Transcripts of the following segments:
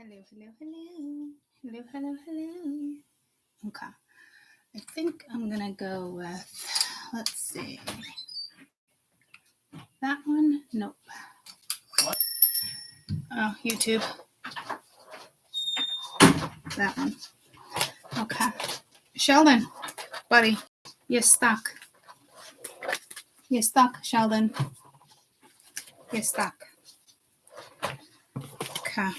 Hello, hello, hello. Hello, hello, hello. Okay. I think I'm going to go with, let's see. That one? Nope. What? Oh, YouTube. That one. Okay. Sheldon, buddy, you're stuck. You're stuck, Sheldon. You're stuck. Okay.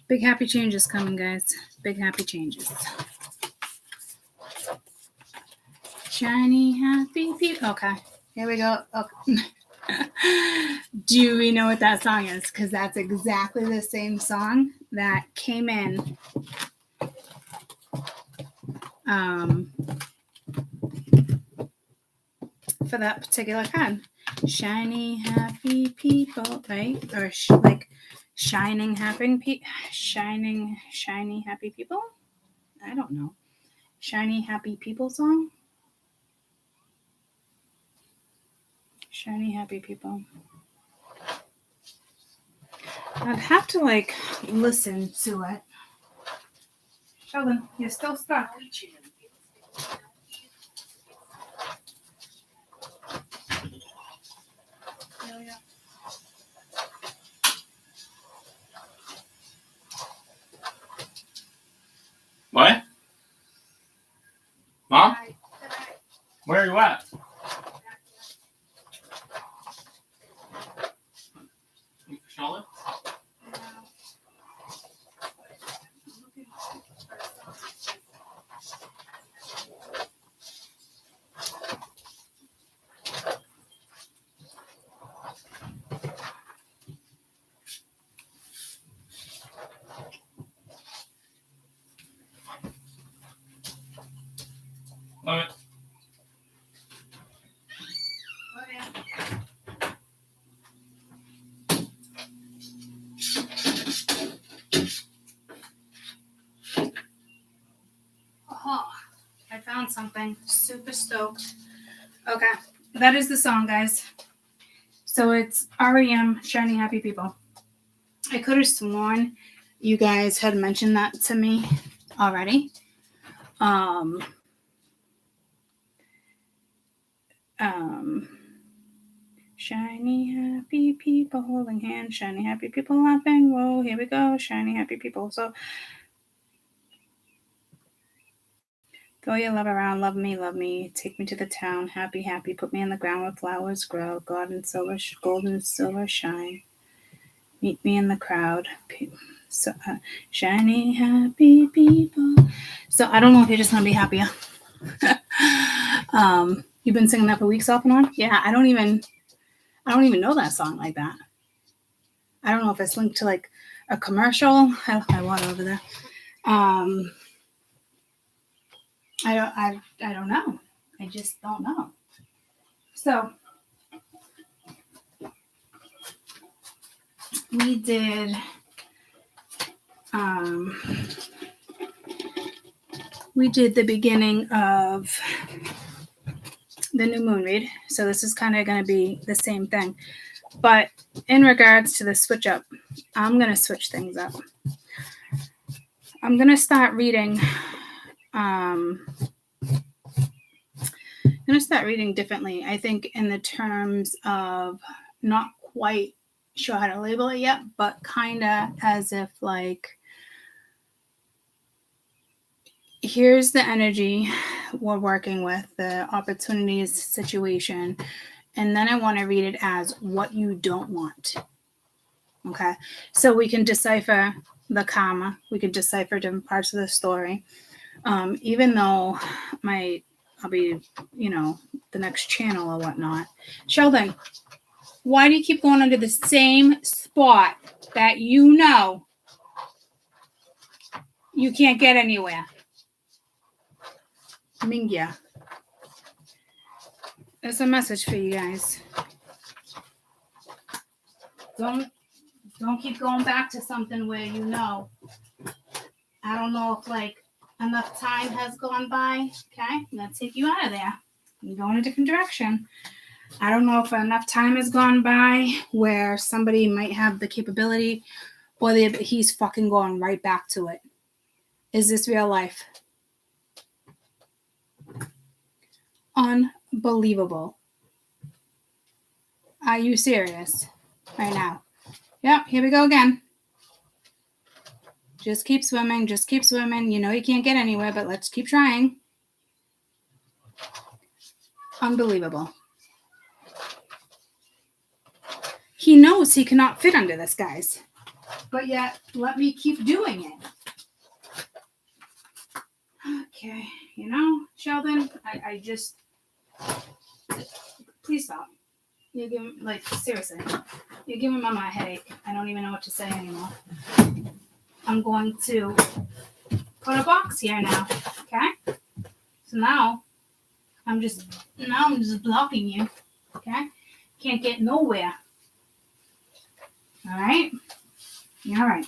Big happy changes coming, guys. Big happy changes. Shiny happy people. Okay. Here we go. Okay. Do we know what that song is? Because that's exactly the same song that came in for that particular card. Shiny happy people, right? Or like shiny happy people? I don't know. Shiny happy people song? Shiny happy people. I'd have to like listen to it. Sheldon, you're still stuck. What? Mom? Where are you at? Charlotte? Love it. Oh, I found something. Super stoked. Okay, that is the song, guys. So it's REM, Shiny Happy People. I could have sworn you guys had mentioned that to me already. Shiny happy people holding hands, shiny happy people laughing. Whoa, here we go, shiny happy people. So throw your love around, love me, take me to the town, happy, happy, put me in the ground where flowers grow, gold and silver shine. Meet me in the crowd. So shiny happy people. So I don't know if you're just gonna be happier. You've been singing that for weeks off and on? Yeah, I don't even know that song like that. I don't know if it's linked to like a commercial. I left my water over there. I don't know. I just don't know. So we did the beginning of the new moon read. So this is kind of going to be the same thing. But in regards to the switch up, I'm going to switch things up. I'm going to start reading. I'm going to start reading differently. I think in the terms of not quite sure how to label it yet, but kind of as if like, here's the energy we're working with, the opportunities situation. And then I want to read it as what you don't want. Okay. So we can decipher the karma. We can decipher different parts of the story. Even though I'll be, the next channel or whatnot. Sheldon, why do you keep going under the same spot that you can't get anywhere? Mingya. There's a message for you guys. Don't keep going back to something where I don't know if like enough time has gone by. Okay, let's take you out of there. You go in a different direction. I don't know if enough time has gone by where somebody might have the capability or he's fucking going right back to it. Is this real life? Unbelievable. Are you serious right now? Yep, here we go again. Just keep swimming. Just keep swimming. You know you can't get anywhere, but let's keep trying. Unbelievable. He knows he cannot fit under this, guys. But yet, let me keep doing it. Okay, you know, Sheldon, I just... Please stop. You're giving, like, seriously. You're giving Mama a headache. I don't even know what to say anymore. I'm going to put a box here now, okay? So now I'm just blocking you, okay? Can't get nowhere. All right? All right.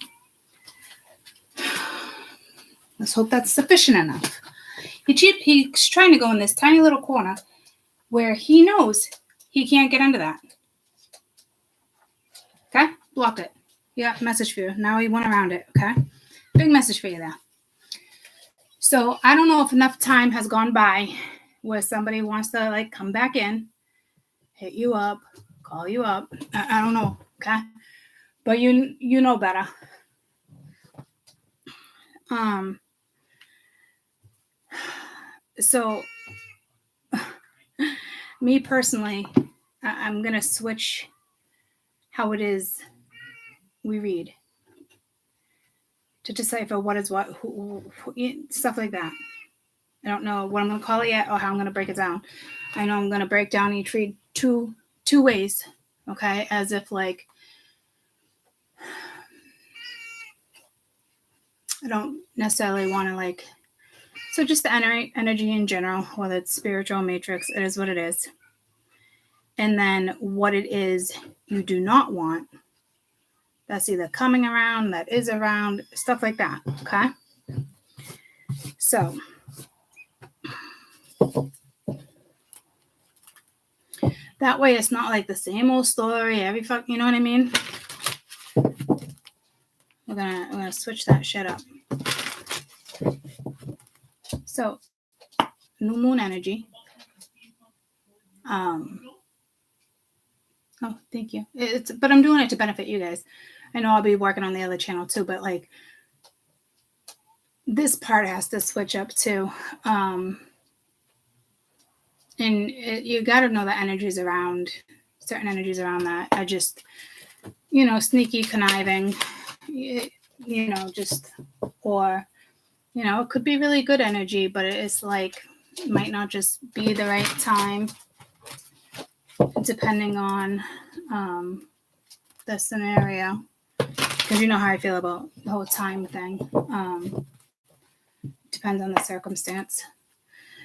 Let's hope that's sufficient enough. He's trying to go in this tiny little corner where he knows he can't get under that. Okay? Blocked it. Yeah, message for you. Now he went around it, okay? Big message for you there. So I don't know if enough time has gone by where somebody wants to, like, come back in, hit you up, call you up. I don't know, okay? But you know better. So me personally, I'm going to switch how it is we read to decipher what is what, who, stuff like that. I don't know what I'm going to call it yet or how I'm going to break it down. I know I'm going to break down each read two ways, okay? As if, like, I don't necessarily want to, like, so just the energy in general, whether it's spiritual matrix, it is what it is. And then what it is you do not want, that's either coming around, that is around, stuff like that, okay? So that way it's not like the same old story every fuck, you know what I mean? We're gonna switch that shit up. So new moon energy. Oh, thank you. But I'm doing it to benefit you guys. I know I'll be working on the other channel too, but, like, this part has to switch up too. And you got to know the energies around, certain energies around that. I just, you know, sneaky conniving, you know, just, or, you know, it could be really good energy, but it's like, it might not just be the right time, depending on the scenario. Because you know how I feel about the whole time thing. Depends on the circumstance.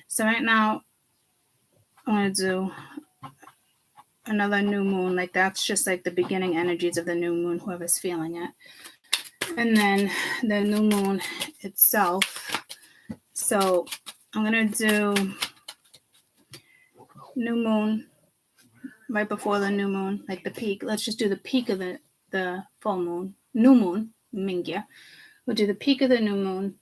So right now, I'm going to do another new moon. Like, that's just like the beginning energies of the new moon, whoever's feeling it. And then the new moon itself. So I'm going to do new moon right before the new moon, like the peak. Let's just do the peak of the full moon. New moon, Mingya. We'll do the peak of the new moon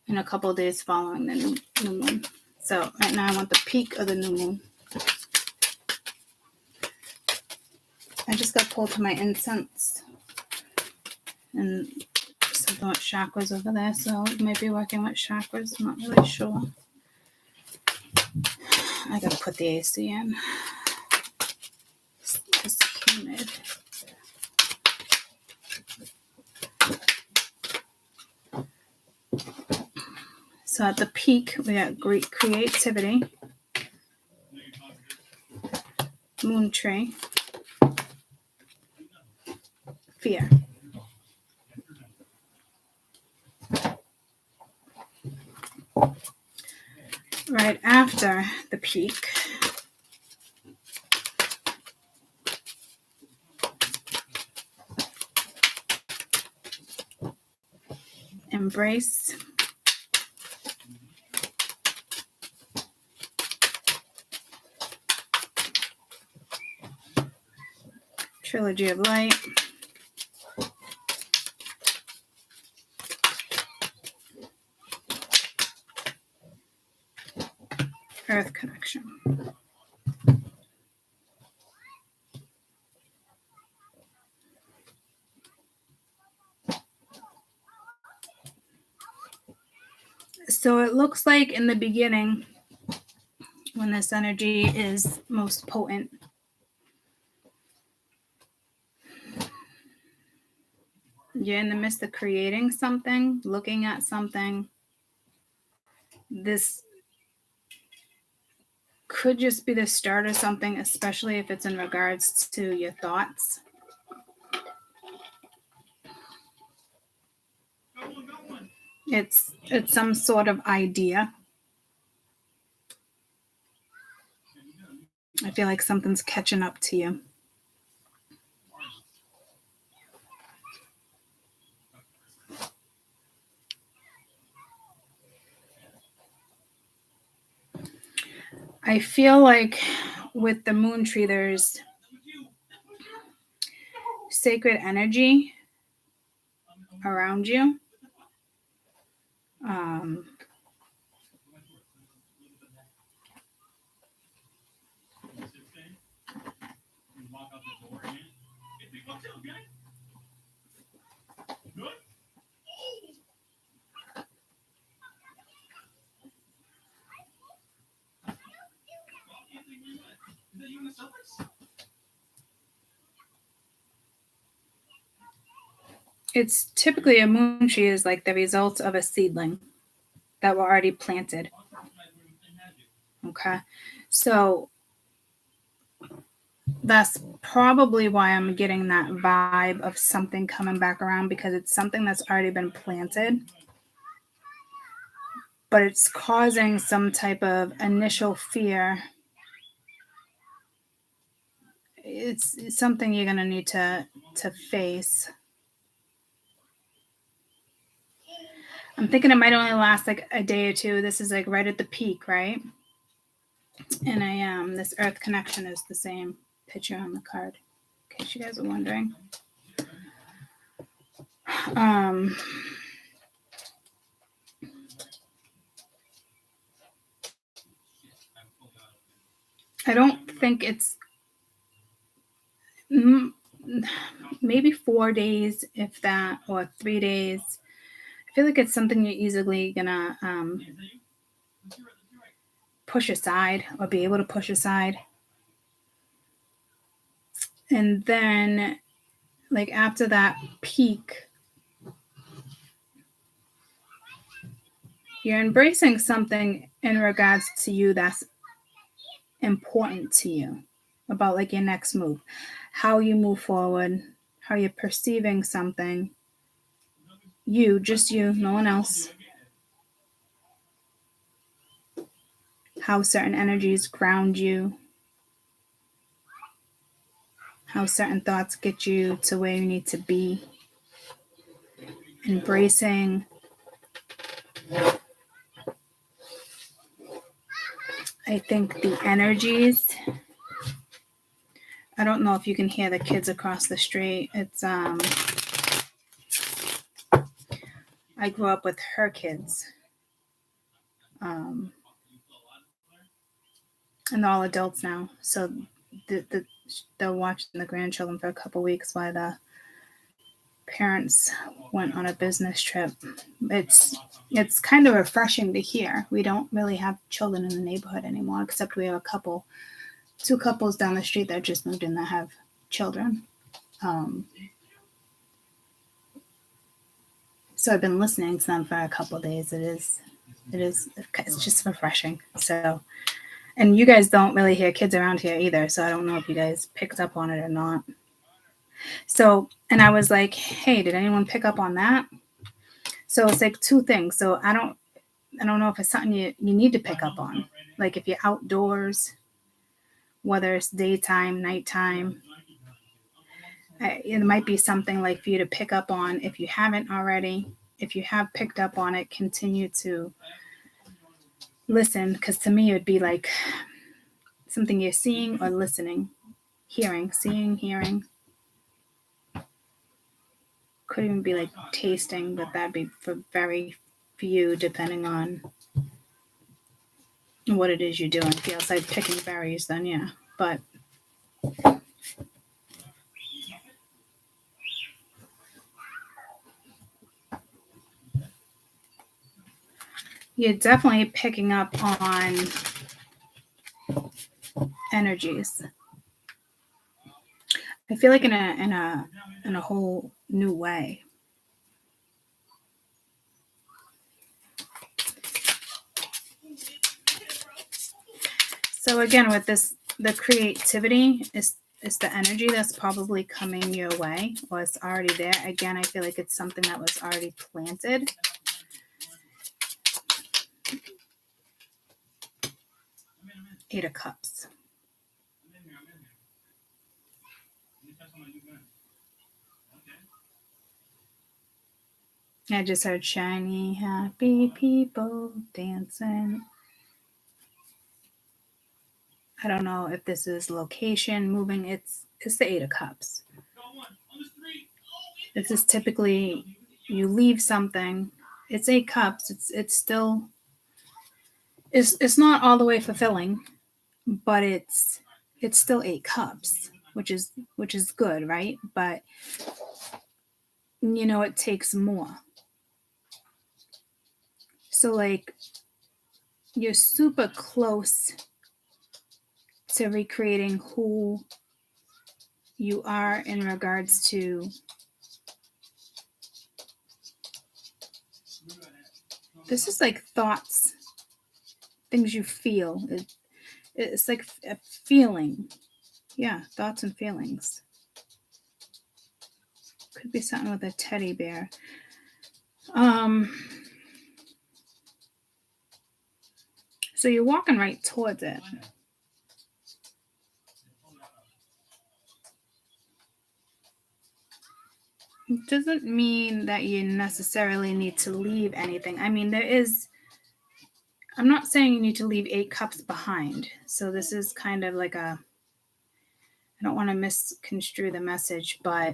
in a couple of days following the new moon. So right now I want the peak of the new moon. I just got pulled to my incense and something with chakras over there, so it might be working with chakras. I'm not really sure. I gotta put the AC in. It's humid. So at the peak, we got great creativity, moon tree, fear. Right after the peak, embrace, Trilogy of Light. Earth connection. So it looks like in the beginning, when this energy is most potent, you're in the midst of creating something, looking at something. This could just be the start of something, especially if it's in regards to your thoughts. It's some sort of idea. I feel like something's catching up to you. I feel like with the moon tree, there's sacred energy around you. It's typically a moon tree is like the result of a seedling that were already planted. Okay. So that's probably why I'm getting that vibe of something coming back around, because it's something that's already been planted, but it's causing some type of initial fear. It's something you're going to need to face. I'm thinking it might only last like a day or two. This is like right at the peak, right? And I am. This earth connection is the same picture on the card, in case you guys are wondering. I don't think it's maybe 4 days, if that, or 3 days. I feel like it's something you're easily gonna push aside or be able to push aside. And then, like, after that peak, you're embracing something in regards to you that's important to you, about like your next move, how you move forward, how you're perceiving something. You, just you, no one else. How certain energies ground you. How certain thoughts get you to where you need to be. Embracing. I think the energies. I don't know if you can hear the kids across the street. It's I grew up with her kids. And they're all adults now. So they're watching the grandchildren for a couple weeks while the parents went on a business trip. It's kind of refreshing to hear. We don't really have children in the neighborhood anymore, except we have two couples down the street that just moved in that have children. So I've been listening to them for a couple of days. It's just refreshing. So, and you guys don't really hear kids around here either. So I don't know if you guys picked up on it or not. So, and I was like, hey, did anyone pick up on that? So it's like two things. So I don't know if it's something you need to pick up on. Like if you're outdoors, whether it's daytime, nighttime, it might be something like for you to pick up on if you haven't already. If you have picked up on it, continue to listen, because to me it would be like something you're seeing or listening, hearing, seeing, hearing. Could even be like tasting, but that'd be for very few, depending on what it is you're doing. If you're outside picking berries, then yeah. But you're definitely picking up on energies. I feel like in a whole new way. So again, with this, the creativity is the energy that's probably coming your way, or it's already there. Again, I feel like it's something that was already planted. Eight of Cups. I just heard shiny, happy people dancing. I don't know if this is location, moving. It's the Eight of Cups. This is typically you leave something. It's 8 cups. It's still it's not all the way fulfilling, but it's still 8 cups, which is good, right? But it takes more. So like you're super close to recreating who you are in regards to this is like thoughts, things you feel. It's like a feeling. Yeah, thoughts and feelings. Could be something with a teddy bear. So you're walking right towards it. It doesn't mean that you necessarily need to leave anything. I mean, I'm not saying you need to leave 8 cups behind. So this is kind of like I don't want to misconstrue the message, but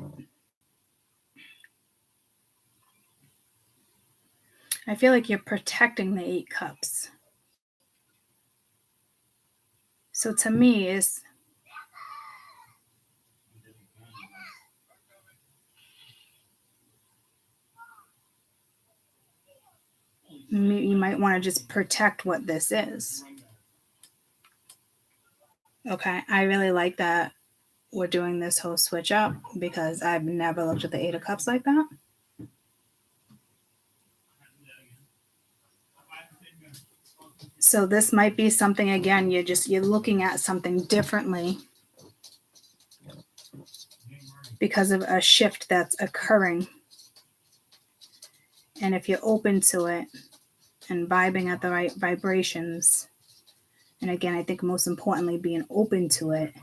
I feel like you're protecting the 8 cups. So to me, you might want to just protect what this is. Okay, I really like that we're doing this whole switch up because I've never looked at the 8 of Cups like that. So this might be something, again, you're looking at something differently because of a shift that's occurring. And if you're open to it and vibing at the right vibrations, and again, I think most importantly, being open to it,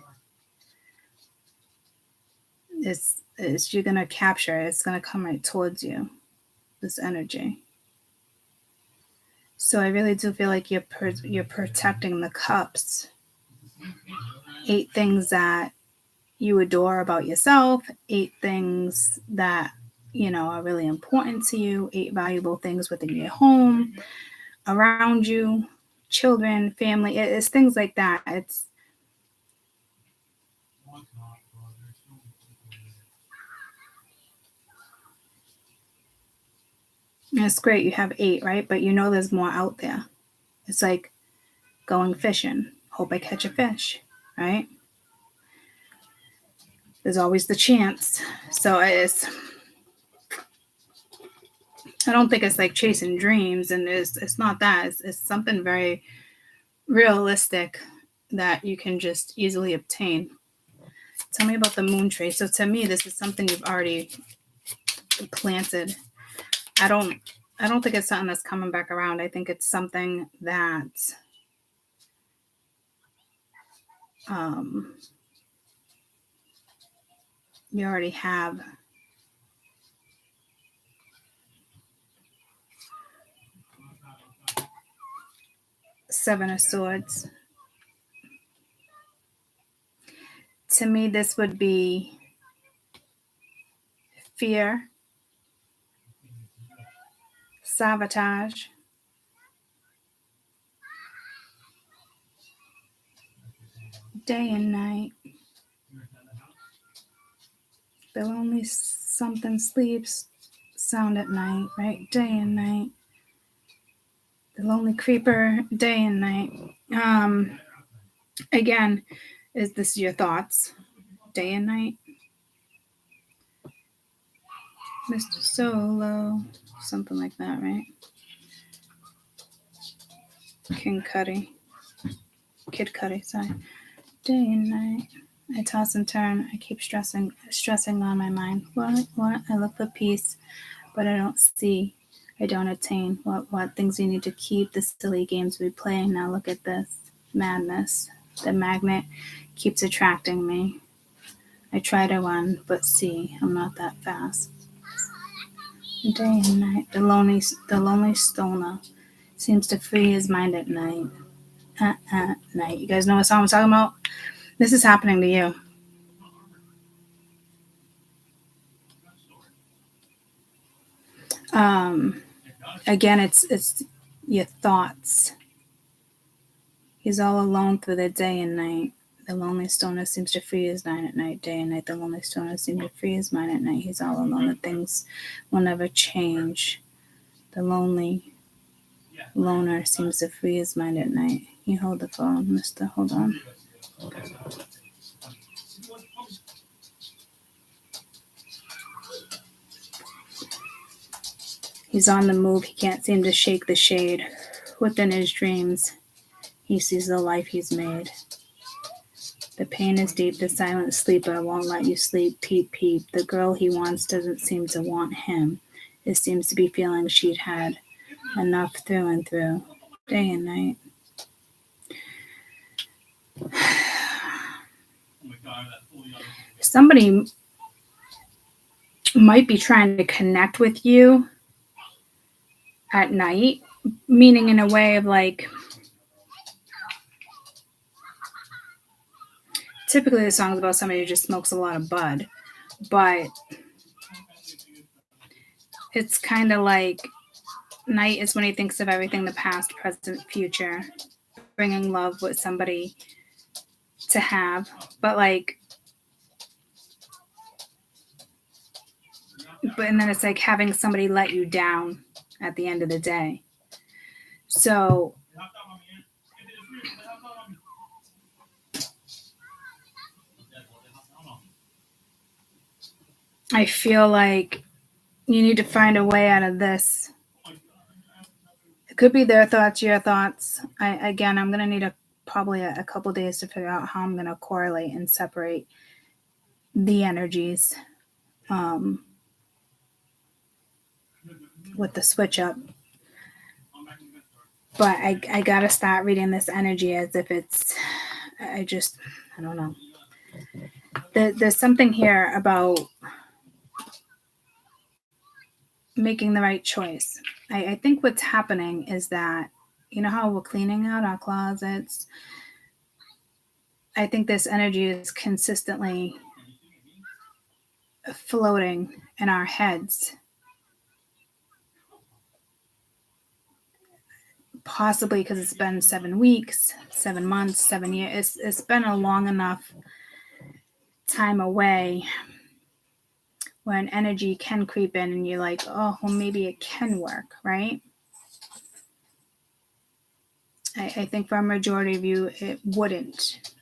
you're going to capture it. It's going to come right towards you, this energy. So I really do feel like you're protecting the cups. 8 things that you adore about yourself, 8 things that, are really important to you, 8 valuable things within your home, around you, children, family. It's things like that. It's great. You have 8, right? But there's more out there. It's like going fishing. Hope I catch a fish, right? There's always the chance. So I don't think it's like chasing dreams, and it's not that. It's something very realistic that you can just easily obtain. Tell me about the moon tree. So to me, this is something you've already planted. I don't think it's something that's coming back around. I think it's something that you already have. Seven of Swords. To me, this would be fear sabotage. Day and night. The lonely something sleeps sound at night, right? Day and night. The lonely creeper, day and night. Again, is this your thoughts? Day and night? Mr. Solo, something like that, right? Kid Cudi, sorry. Day and night. I toss and turn. I keep stressing on my mind. What? I look for peace, but I don't see. I don't attain. What things we need to keep, the silly games we play. Now look at this. Madness. The magnet keeps attracting me. I try to run, but see, I'm not that fast. Day and night. The lonely stoner seems to free his mind at night. Night. You guys know what song I'm talking about? This is happening to you. Again, it's your thoughts. He's all alone through the day and night. The lonely stoner seems to free his mind at night. Day and night, the lonely stoner seems to free his mind at night. He's all alone. The things will never change. The lonely loner seems to free his mind at night. You hold the phone, mister. Hold on. He's on the move. He can't seem to shake the shade. Within his dreams, he sees the life he's made. The pain is deep. The silent sleeper won't let you sleep. Peep, peep. The girl he wants doesn't seem to want him. It seems to be feeling she'd had enough through and through. Day and night. Somebody might be trying to connect with you at night, meaning in a way of like, typically the song's about somebody who just smokes a lot of bud, but it's kind of like night is when he thinks of everything, the past, present, future, bringing love with somebody to have, but and then it's like having somebody let you down at the end of the day. So I feel like you need to find a way out of this. It could be their thoughts, your thoughts. I'm going to need probably a couple days to figure out how I'm going to correlate and separate the energies with the switch up. But I got to start reading this energy as if it's, I don't know. There's something here about making the right choice. I think what's happening is that, you know how we're cleaning out our closets? I think this energy is consistently floating in our heads. Possibly because it's been 7 weeks, 7 months, 7 years. It's been a long enough time away when energy can creep in and you're like, oh, well, maybe it can work, right? I think for a majority of you, it wouldn't.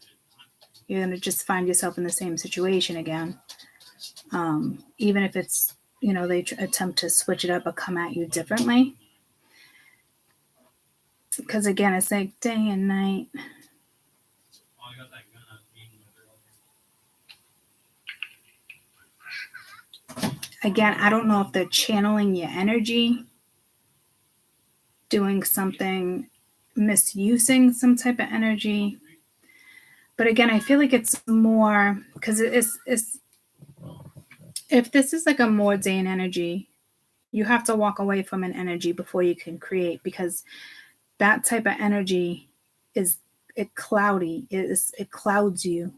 You're going to just find yourself in the same situation again. Even if it's, they attempt to switch it up or come at you differently. Because again, it's like day and night. Again, I don't know if they're channeling your energy, doing something, misusing some type of energy. But again, I feel like it's more, because it's if this is like a more Dane energy, you have to walk away from an energy before you can create, because that type of energy it cloudy. It clouds you.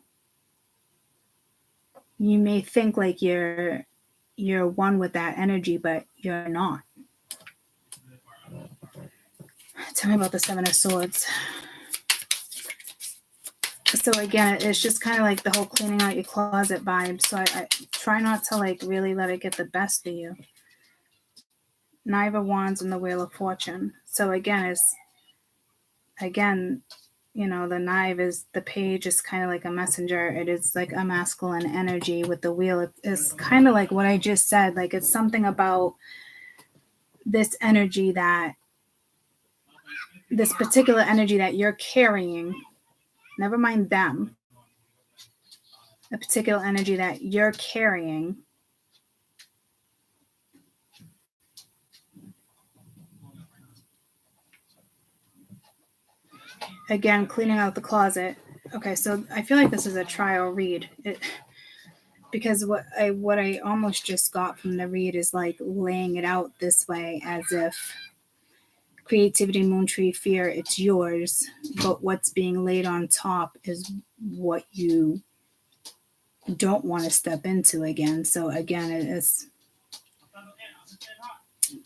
You may think like you're one with that energy, but you're not. Tell me about the Seven of Swords. So again, it's just kind of like the whole cleaning out your closet vibe. So I try not to like really let it get the best of you. Knight of Wands and the Wheel of Fortune. So again, you know, the knife is, the page is kind of like a messenger. It is like a masculine energy. With the wheel, it's kind of like what I just said. Like it's something about this energy, that this particular energy that you're carrying, never mind them, a particular energy that you're carrying again, cleaning out the closet. Okay, so I feel like this is a trial read. Because what I almost just got from the read is like laying it out this way, as if creativity, moon tree, fear, it's yours, but what's being laid on top is what you don't want to step into again. So again, it is,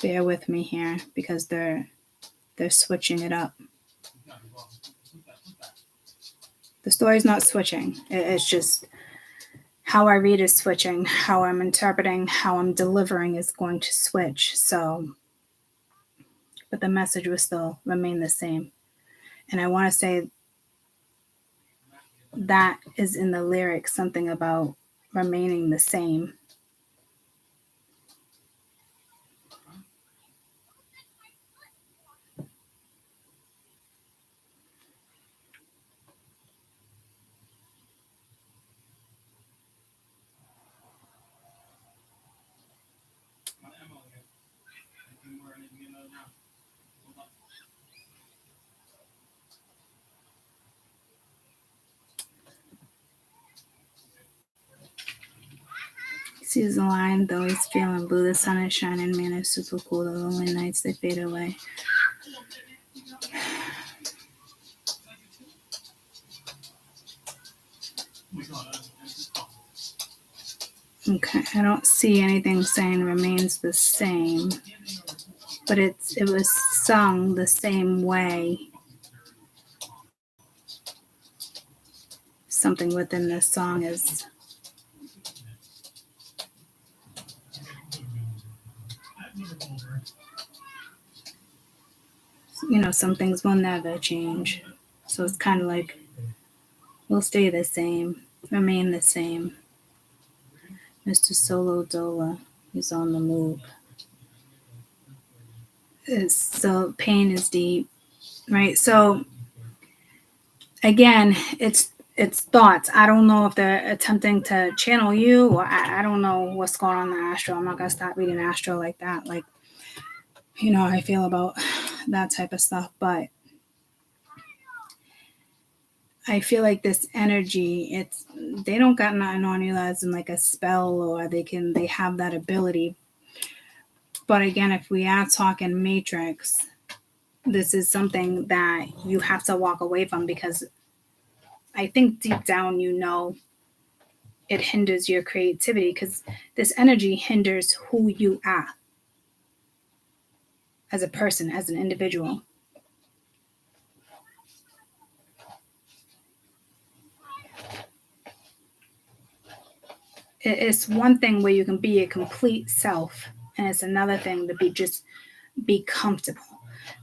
bear with me here, because they're switching it up. The story's not switching. It's just how I read is switching. How I'm interpreting, how I'm delivering is going to switch. So, but the message will still remain the same. And I want to say that is in the lyrics, something about remaining the same. Sees the line, though he's feeling blue. The sun is shining, man, it's super cool. The lonely nights, they fade away. Okay, I don't see anything saying remains the same, but it was sung the same way. Something within this song is, you know, some things will never change. So it's kind of like, we'll stay the same, remain the same. Mr. Solo Dola, he's on the move. So pain is deep, right? So again, it's thoughts. I don't know if they're attempting to channel you, or I don't know what's going on in the astro. I'm not gonna stop reading astro like that. Like, you know how I feel about that type of stuff, but I feel like this energy, they don't got nothing on you as in like a spell, or they have that ability. But again, if we are talking matrix, this is something that you have to walk away from, because I think deep down, you know, it hinders your creativity, because this energy hinders who you are as a person, as an individual. It's one thing where you can be a complete self, and it's another thing to be comfortable.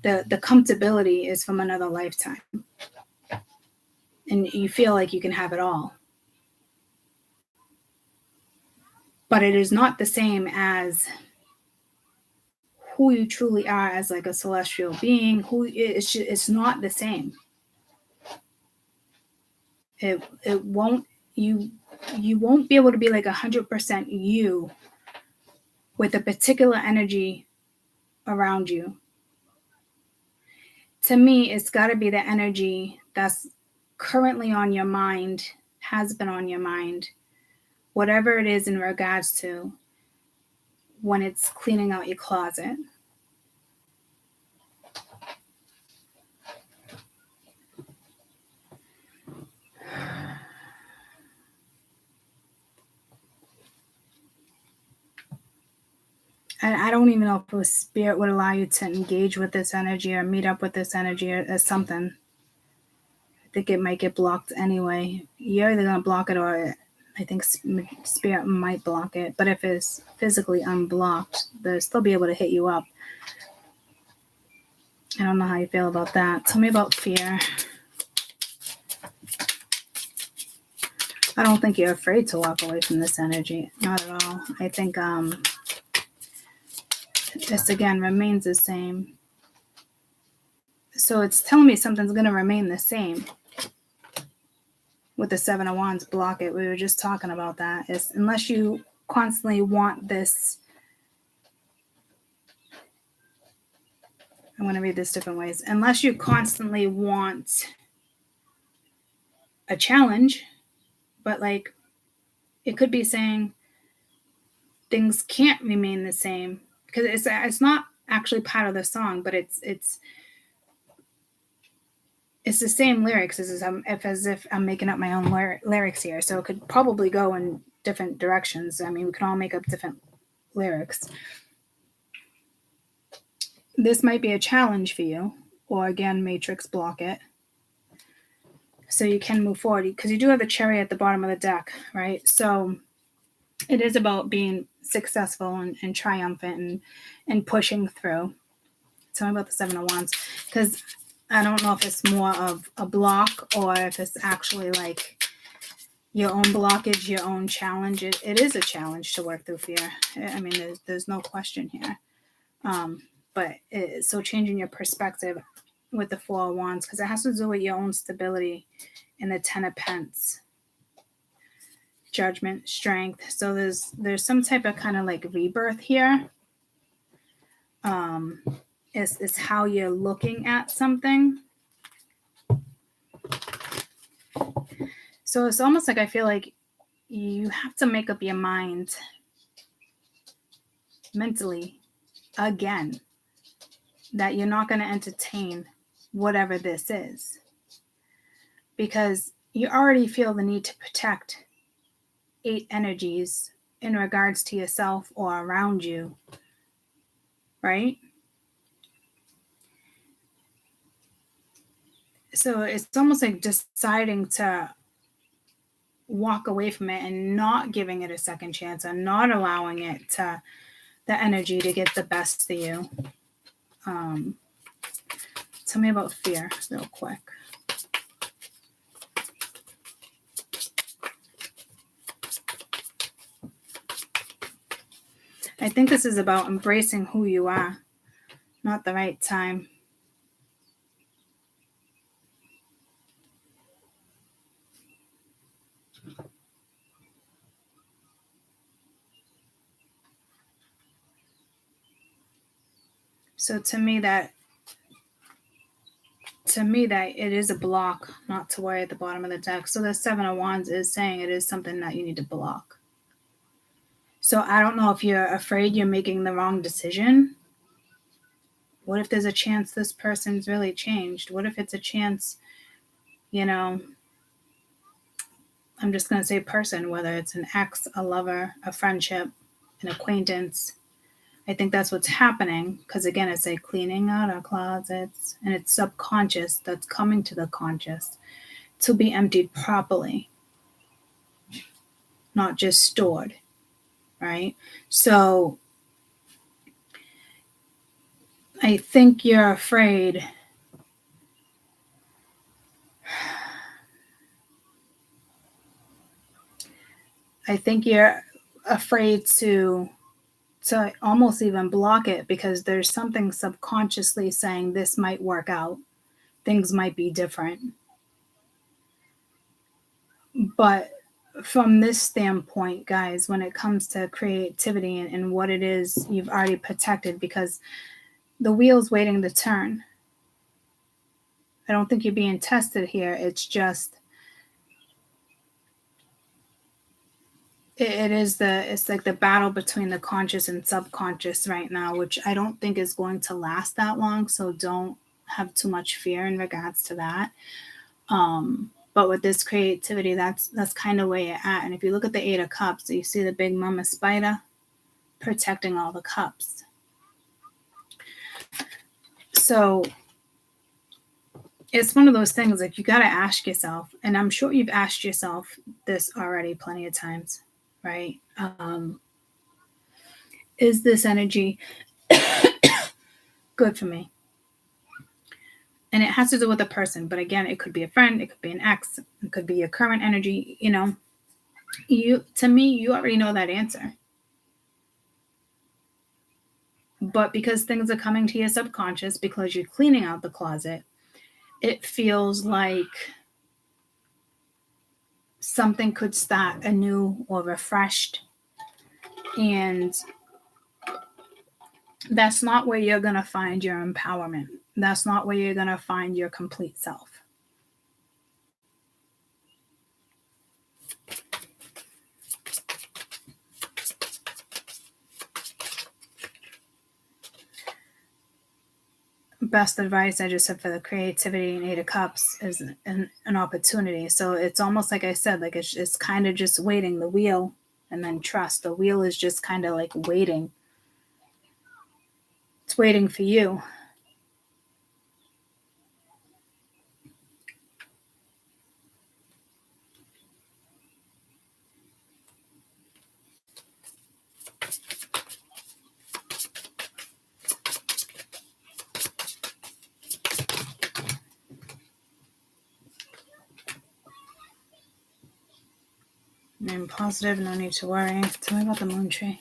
The comfortability is from another lifetime, and you feel like you can have it all, but it is not the same as who you truly are as like a celestial being. It's not the same. It won't, you won't be able to be like 100% you with a particular energy around you. To me, it's got to be the energy that's currently on your mind, has been on your mind, whatever it is in regards to when it's cleaning out your closet. And I don't even know if the spirit would allow you to engage with this energy or meet up with this energy or something. I think it might get blocked anyway. You're either going to block it or I think spirit might block it. But if it's physically unblocked, they'll still be able to hit you up. I don't know how you feel about that. Tell me about fear. I don't think you're afraid to walk away from this energy. Not at all. I think this, again, remains the same. So it's telling me something's going to remain the same. With the Seven of Wands, block it. We were just talking about that. It's, unless you constantly want this. I'm going to read this different ways. Unless you constantly want a challenge, but like it could be saying things can't remain the same, because it's not actually part of the song, but it's the same lyrics as if I'm making up my own lyrics here. So it could probably go in different directions. I mean, we can all make up different lyrics. This might be a challenge for you, or again, Matrix, block it. So you can move forward, because you do have the Chariot at the bottom of the deck, right? So it is about being successful and triumphant and pushing through. Tell me about the Seven of Wands, because I don't know if it's more of a block or if it's actually like your own blockage, your own challenge. It is a challenge to work through fear. I mean, there's no question here. But so changing your perspective with the Four of Wands, because it has to do with your own stability in the Ten of Pence. Judgment, strength. So there's some type of kind of like rebirth here. It's how you're looking at something. So it's almost like I feel like you have to make up your mind mentally again that you're not going to entertain whatever this is, because you already feel the need to protect 8 energies in regards to yourself or around you, right? So it's almost like deciding to walk away from it and not giving it a second chance and not allowing it to the energy to get the best of you. Tell me about fear real quick. I think this is about embracing who you are, not the right time. So to me that it is a block not to worry at the bottom of the deck. So the Seven of Wands is saying it is something that you need to block. So I don't know if you're afraid you're making the wrong decision. What if there's a chance this person's really changed? What if it's a chance, I'm just going to say person, whether it's an ex, a lover, a friendship, an acquaintance. I think that's what's happening, because again, it's like cleaning out our closets, and it's subconscious that's coming to the conscious to be emptied properly, not just stored, right? So I think you're afraid to almost even block it, because there's something subconsciously saying this might work out. Things might be different. But from this standpoint, guys, when it comes to creativity and what it is you've already protected, because the wheel's waiting to turn. I don't think you're being tested here. It's just it's like the battle between the conscious and subconscious right now, which I don't think is going to last that long. So don't have too much fear in regards to that. But with this creativity, that's kind of where you're at. And if you look at the 8 of Cups, you see the big mama spider, protecting all the cups. So it's one of those things, like, you got to ask yourself, and I'm sure you've asked yourself this already plenty of times, right? Is this energy good for me? And it has to do with a person, but again, it could be a friend, it could be an ex, it could be your current energy. You know, to me, you already know that answer. But because things are coming to your subconscious, because you're cleaning out the closet, it feels like something could start anew or refreshed. And that's not where you're going to find your empowerment. That's not where you're going to find your complete self. Best advice I just said for the creativity and Eight of Cups is an opportunity. So it's almost like I said, like it's kind of just waiting, the wheel, and then trust. The wheel is just kind of like waiting. It's waiting for you. I'm positive, no need to worry. Tell me about the moon tree.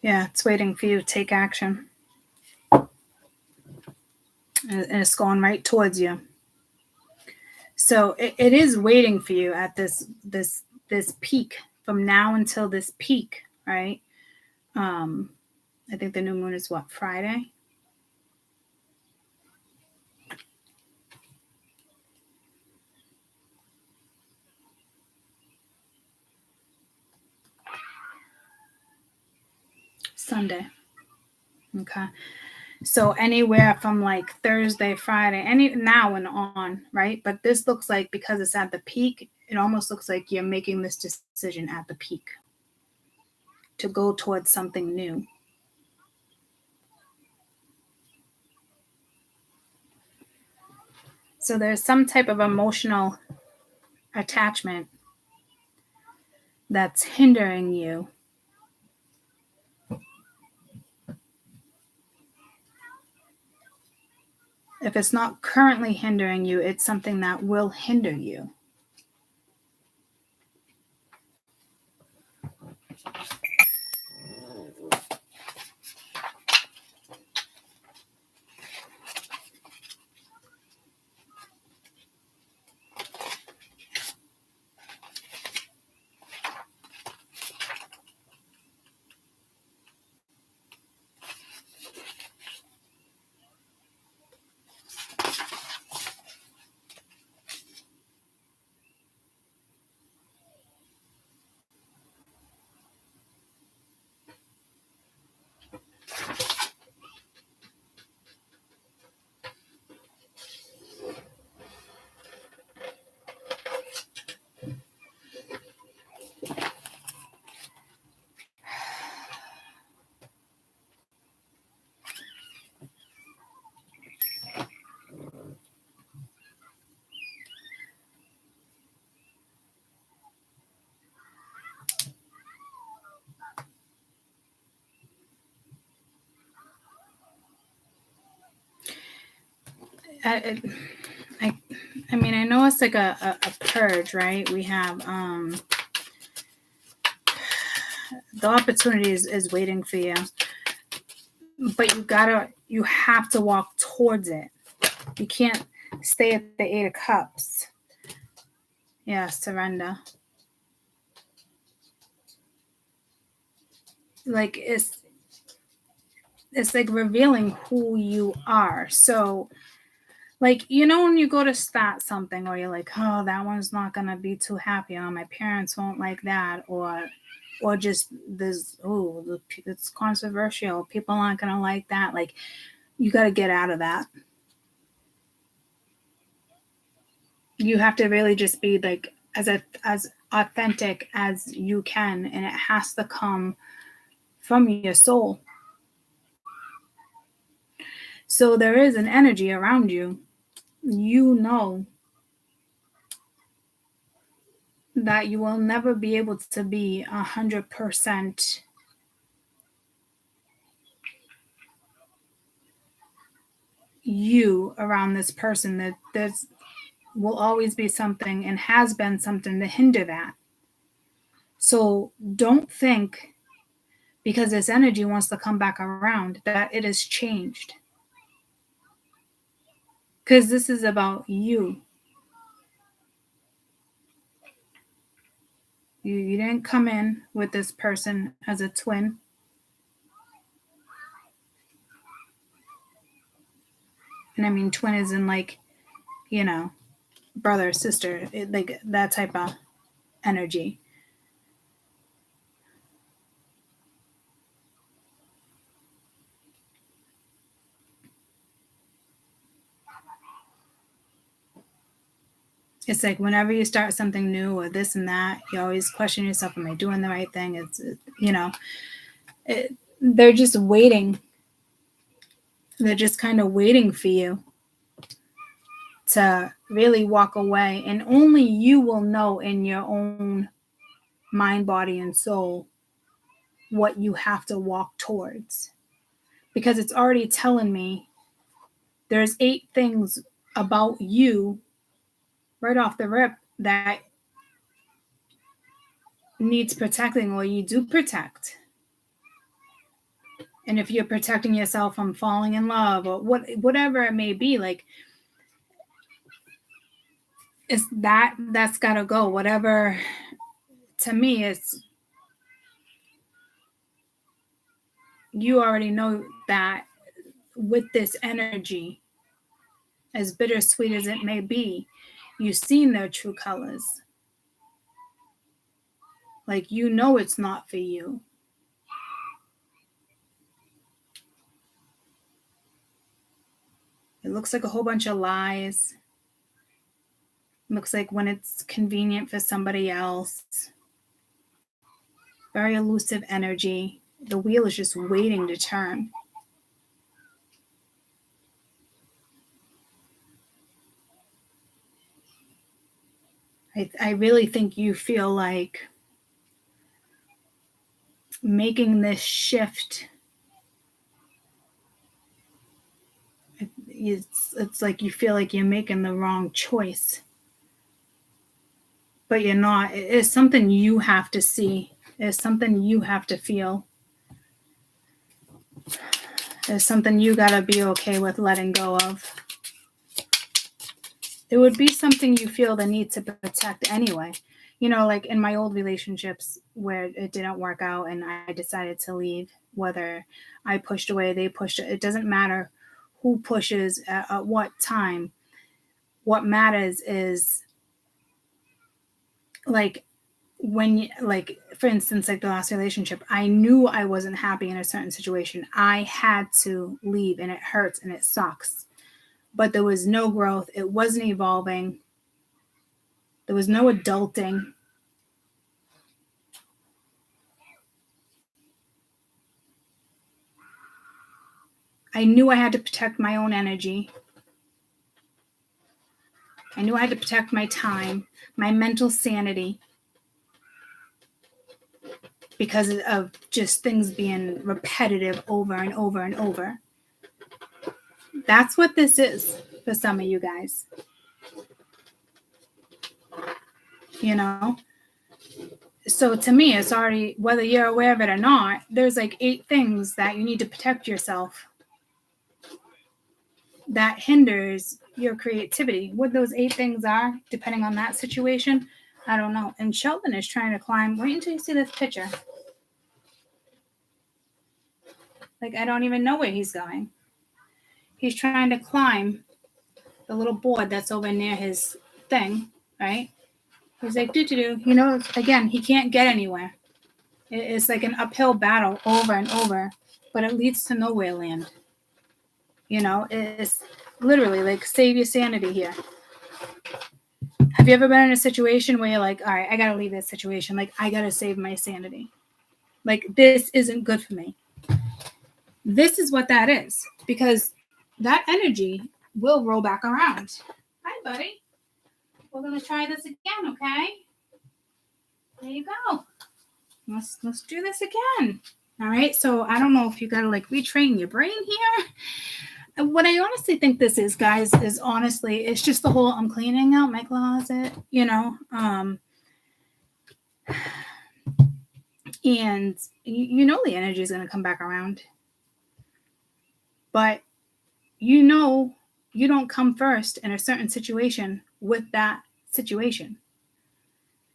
Yeah, it's waiting for you to take action. And it's going right towards you. So it is waiting for you at this peak, from now until this peak, right? I think the new moon is what, Friday? Sunday. Okay. So anywhere from like Thursday, Friday, any now and on, right? But this looks like, because it's at the peak, it almost looks like you're making this decision at the peak to go towards something new. So there's some type of emotional attachment that's hindering you. If it's not currently hindering you, it's something that will hinder you. I mean, I know it's like a purge, right? We have the opportunity is waiting for you, but you have to walk towards it. You can't stay at the Eight of Cups. Yeah, surrender. Like it's like revealing who you are. So, like, you know, when you go to start something, or you're like, oh, that one's not gonna be too happy, or my parents won't like that, or just this, oh, it's controversial, people aren't gonna like that. Like, you got to get out of that. You have to really just be like as authentic as you can, and it has to come from your soul. So there is an energy around you. You know that you will never be able to be 100% you around this person. That there's will always be something and has been something to hinder that. So don't think because this energy wants to come back around that it has changed. Because this is about you. You didn't come in with this person as a twin. And I mean, twin is in like, you know, brother, sister, like that type of energy. It's like whenever you start something new or this and that, you always question yourself, am I doing the right thing? They're just waiting. They're just kind of waiting for you to really walk away. And only you will know in your own mind, body, and soul what you have to walk towards. Because it's already telling me there's 8 things about you right off the rip that needs protecting, or you do protect. And if you're protecting yourself from falling in love or whatever it may be, like it's that's got to go. Whatever, to me, it's you already know that with this energy, as bittersweet as it may be, you've seen their true colors. Like, you know it's not for you. It looks like a whole bunch of lies. It looks like when it's convenient for somebody else. Very elusive energy. The wheel is just waiting to turn. I really think you feel like making this shift. It's like you feel like you're making the wrong choice. But you're not. It's something you have to see. It's something you have to feel. It's something you got to be okay with letting go of. It would be something you feel the need to protect anyway. You know, like in my old relationships where it didn't work out and I decided to leave, whether I pushed away, they pushed it. It doesn't matter who pushes at what time. What matters is like when, like, for instance, like the last relationship, I knew I wasn't happy in a certain situation. I had to leave, and it hurts and it sucks. But there was no growth. It wasn't evolving. There was no adulting. I knew I had to protect my own energy. I knew I had to protect my time, my mental sanity, because of just things being repetitive over and over and over. That's what this is for some of you guys. You know? So to me, it's already, whether you're aware of it or not, there's like 8 things that you need to protect yourself that hinders your creativity. What those 8 things are, depending on that situation, I don't know. And Sheldon is trying to climb. Wait until you see this picture. Like, I don't even know where he's going. He's trying to climb the little board that's over near his thing, right? He's like, do. You know, again, he can't get anywhere. It's like an uphill battle over and over, but it leads to nowhere land. You know, it's literally like save your sanity here. Have you ever been in a situation where you're like, all right, I got to leave this situation. Like, I got to save my sanity. Like, this isn't good for me. This is what that is, because that energy will roll back around. Hi, buddy. We're going to try this again, okay? There you go. Let's do this again. All right. So I don't know if you got to like retrain your brain here. And what I honestly think this is, guys, is honestly, it's just the whole I'm cleaning out my closet, you know. And you know the energy is going to come back around. But you know you don't come first in a certain situation with that situation.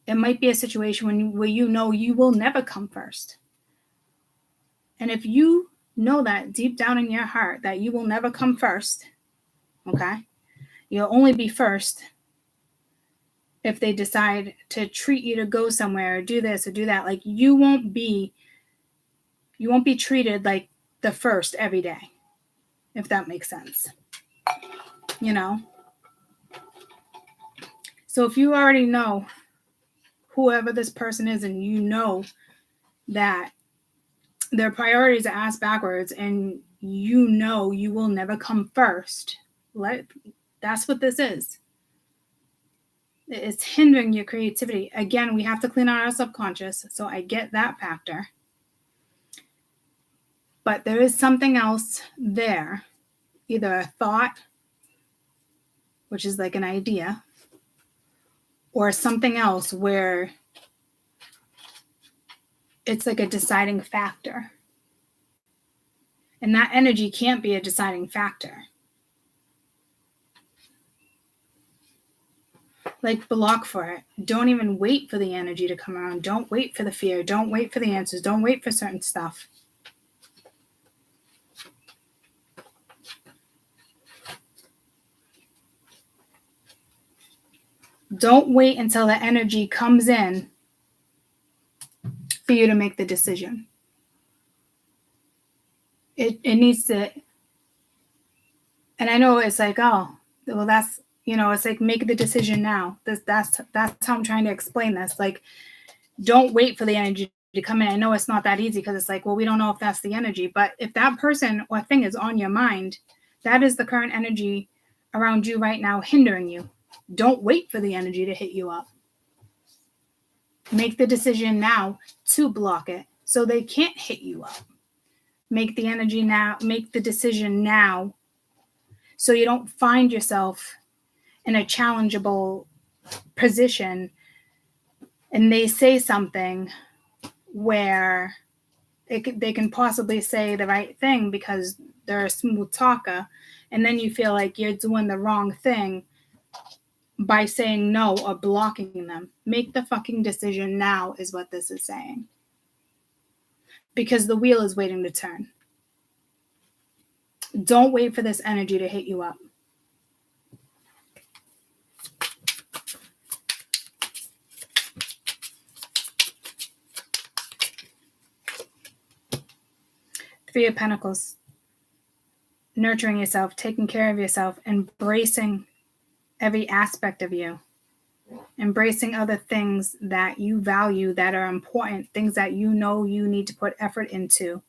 It might be a situation where you know you will never come first. And if you know that deep down in your heart that you will never come first, okay, you'll only be first if they decide to treat you to go somewhere or do this or do that. Like you won't be treated like the first every day, if that makes sense. You know? So if you already know whoever this person is and you know that their priorities are ass backwards and you know you will never come first, that's what this is. It's hindering your creativity. Again, we have to clean out our subconscious, so I get that factor. But there is something else there, either a thought, which is like an idea, or something else where it's like a deciding factor. And that energy can't be a deciding factor. Like block for it. Don't even wait for the energy to come around. Don't wait for the fear. Don't wait for the answers. Don't wait for certain stuff. Don't wait until the energy comes in for you to make the decision. It needs to, and I know it's like, oh, well, that's, you know, it's like make the decision now. That's how I'm trying to explain this. Like, don't wait for the energy to come in. I know it's not that easy because it's like, well, we don't know if that's the energy, but if that person or thing is on your mind, that is the current energy around you right now hindering you. Don't wait for the energy to hit you up. Make the decision now to block it so they can't hit you up. Make the energy now, make the decision now so you don't find yourself in a challengeable position and they say something where they can possibly say the right thing because they're a smooth talker, and then you feel like you're doing the wrong thing by saying no or blocking them. Make the fucking decision now is what this is saying. Because the wheel is waiting to turn. Don't wait for this energy to hit you up. Three of Pentacles. Nurturing yourself, taking care of yourself, embracing every aspect of you. Embracing other things that you value that are important, things that you know you need to put effort into.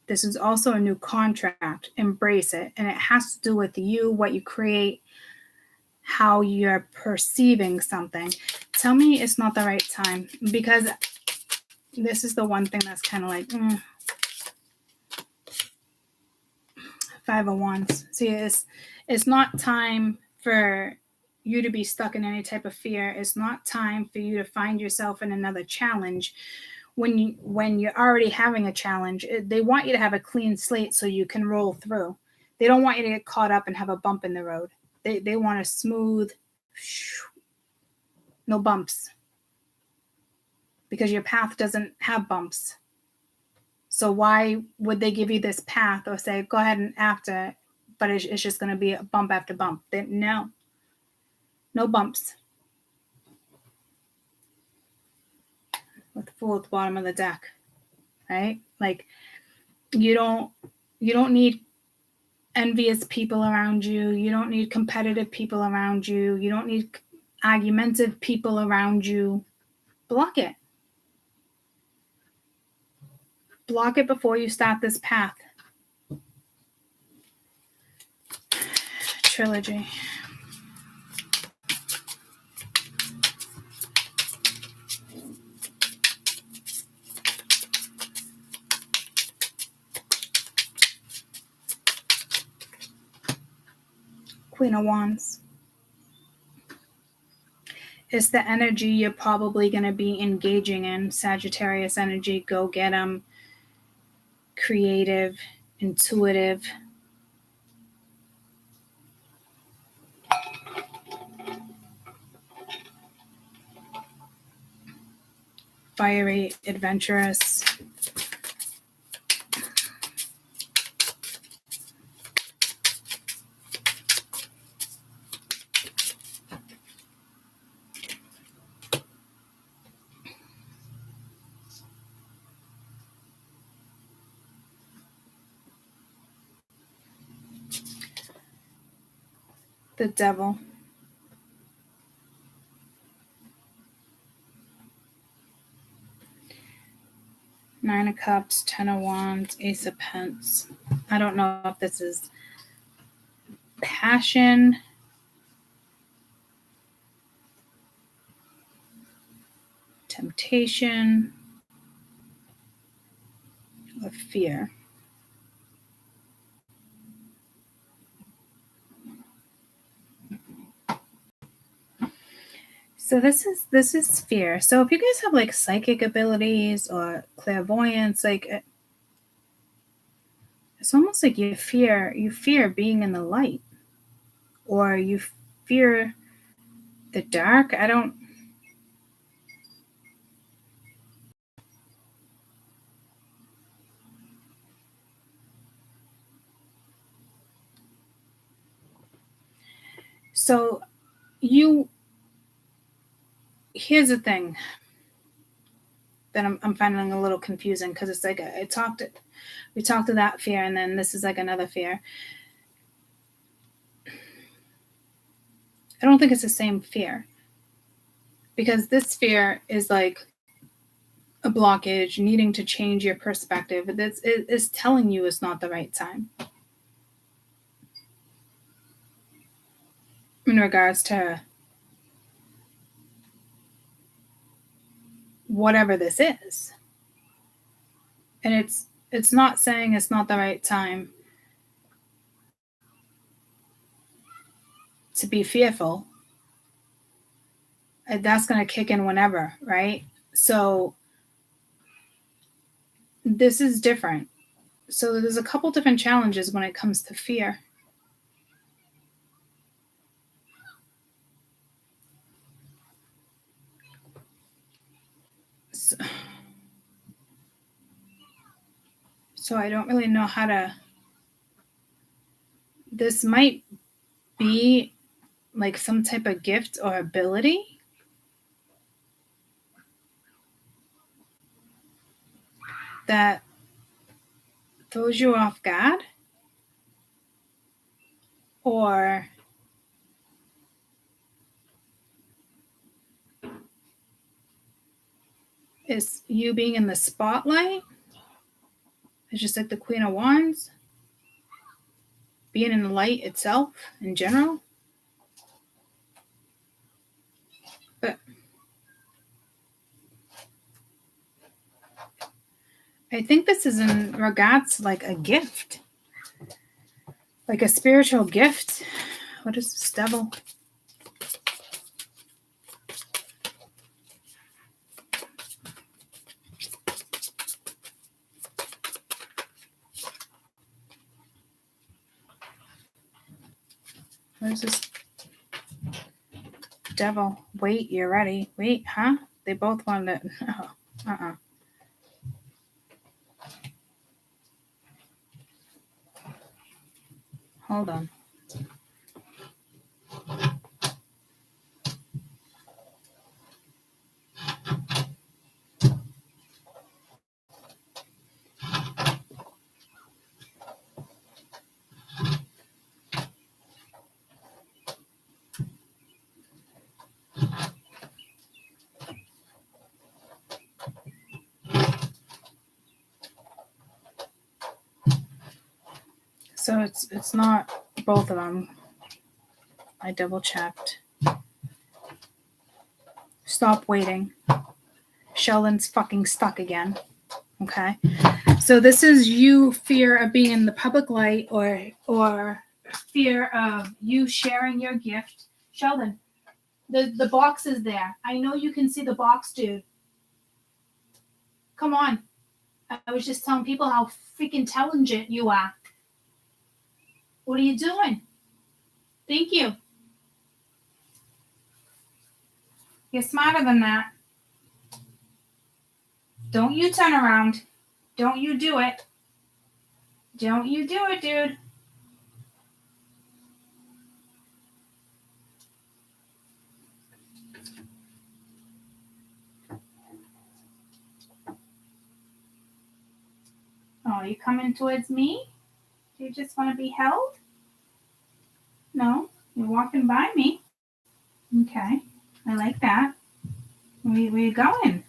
This is also a new contract. Embrace it. And it has to do with you, what you create, how you're perceiving something. Tell me it's not the right time, because this is the one thing that's kind of like, Five of Wands. See, it's not time for you to be stuck in any type of fear. It's not time for you to find yourself in another challenge. When you're already having a challenge, they want you to have a clean slate so you can roll through. They don't want you to get caught up and have a bump in the road. They want a smooth, no bumps, because your path doesn't have bumps. So why would they give you this path or say, go ahead and after, but it's just going to be a bump after bump? No bumps. With the Fool at the bottom of the deck, right? Like you don't You don't need envious people around you. You don't need competitive people around you. You don't need argumentative people around you. Block it. Block it before you start this path. Trilogy. Queen of Wands. It's the energy you're probably going to be engaging in. Sagittarius energy, go get them. Creative, intuitive. Fiery, adventurous. The Devil. Nine of Cups, Ten of Wands, Ace of Pence. I don't know if this is passion, temptation, or fear. So this is fear. So if you guys have like psychic abilities or clairvoyance, like it's almost like you fear being in the light, or you fear the dark. I don't. So here's the thing that I'm finding a little confusing, because it's like we talked to that fear, and then this is like another fear. I don't think it's the same fear, because this fear is like a blockage, needing to change your perspective. It's telling you it's not the right time in regards to whatever this is. And it's not saying it's not the right time to be fearful. That's going to kick in whenever, right? So this is different. So there's a couple different challenges when it comes to fear. So I don't really know how to. This might be like some type of gift or ability that throws you off guard, or is you being in the spotlight. It's just like the Queen of Wands, being in the light itself in general. But I think this is in regards to like a gift, like a spiritual gift. What is this, Devil? What is this? Devil. Wait, you're ready. Wait, huh? They both wanted it. Oh, Hold on. So it's not both of them. I double checked. Stop waiting. Sheldon's fucking stuck again. Okay. So this is you fear of being in the public light or fear of you sharing your gift. Sheldon, the box is there. I know you can see the box, dude. Come on. I was just telling people how freaking intelligent you are. What are you doing? Thank you. You're smarter than that. Don't you turn around. Don't you do it. Don't you do it, dude. Oh, you coming towards me? Do you just want to be held? No, you're walking by me. Okay, I like that. Where you going?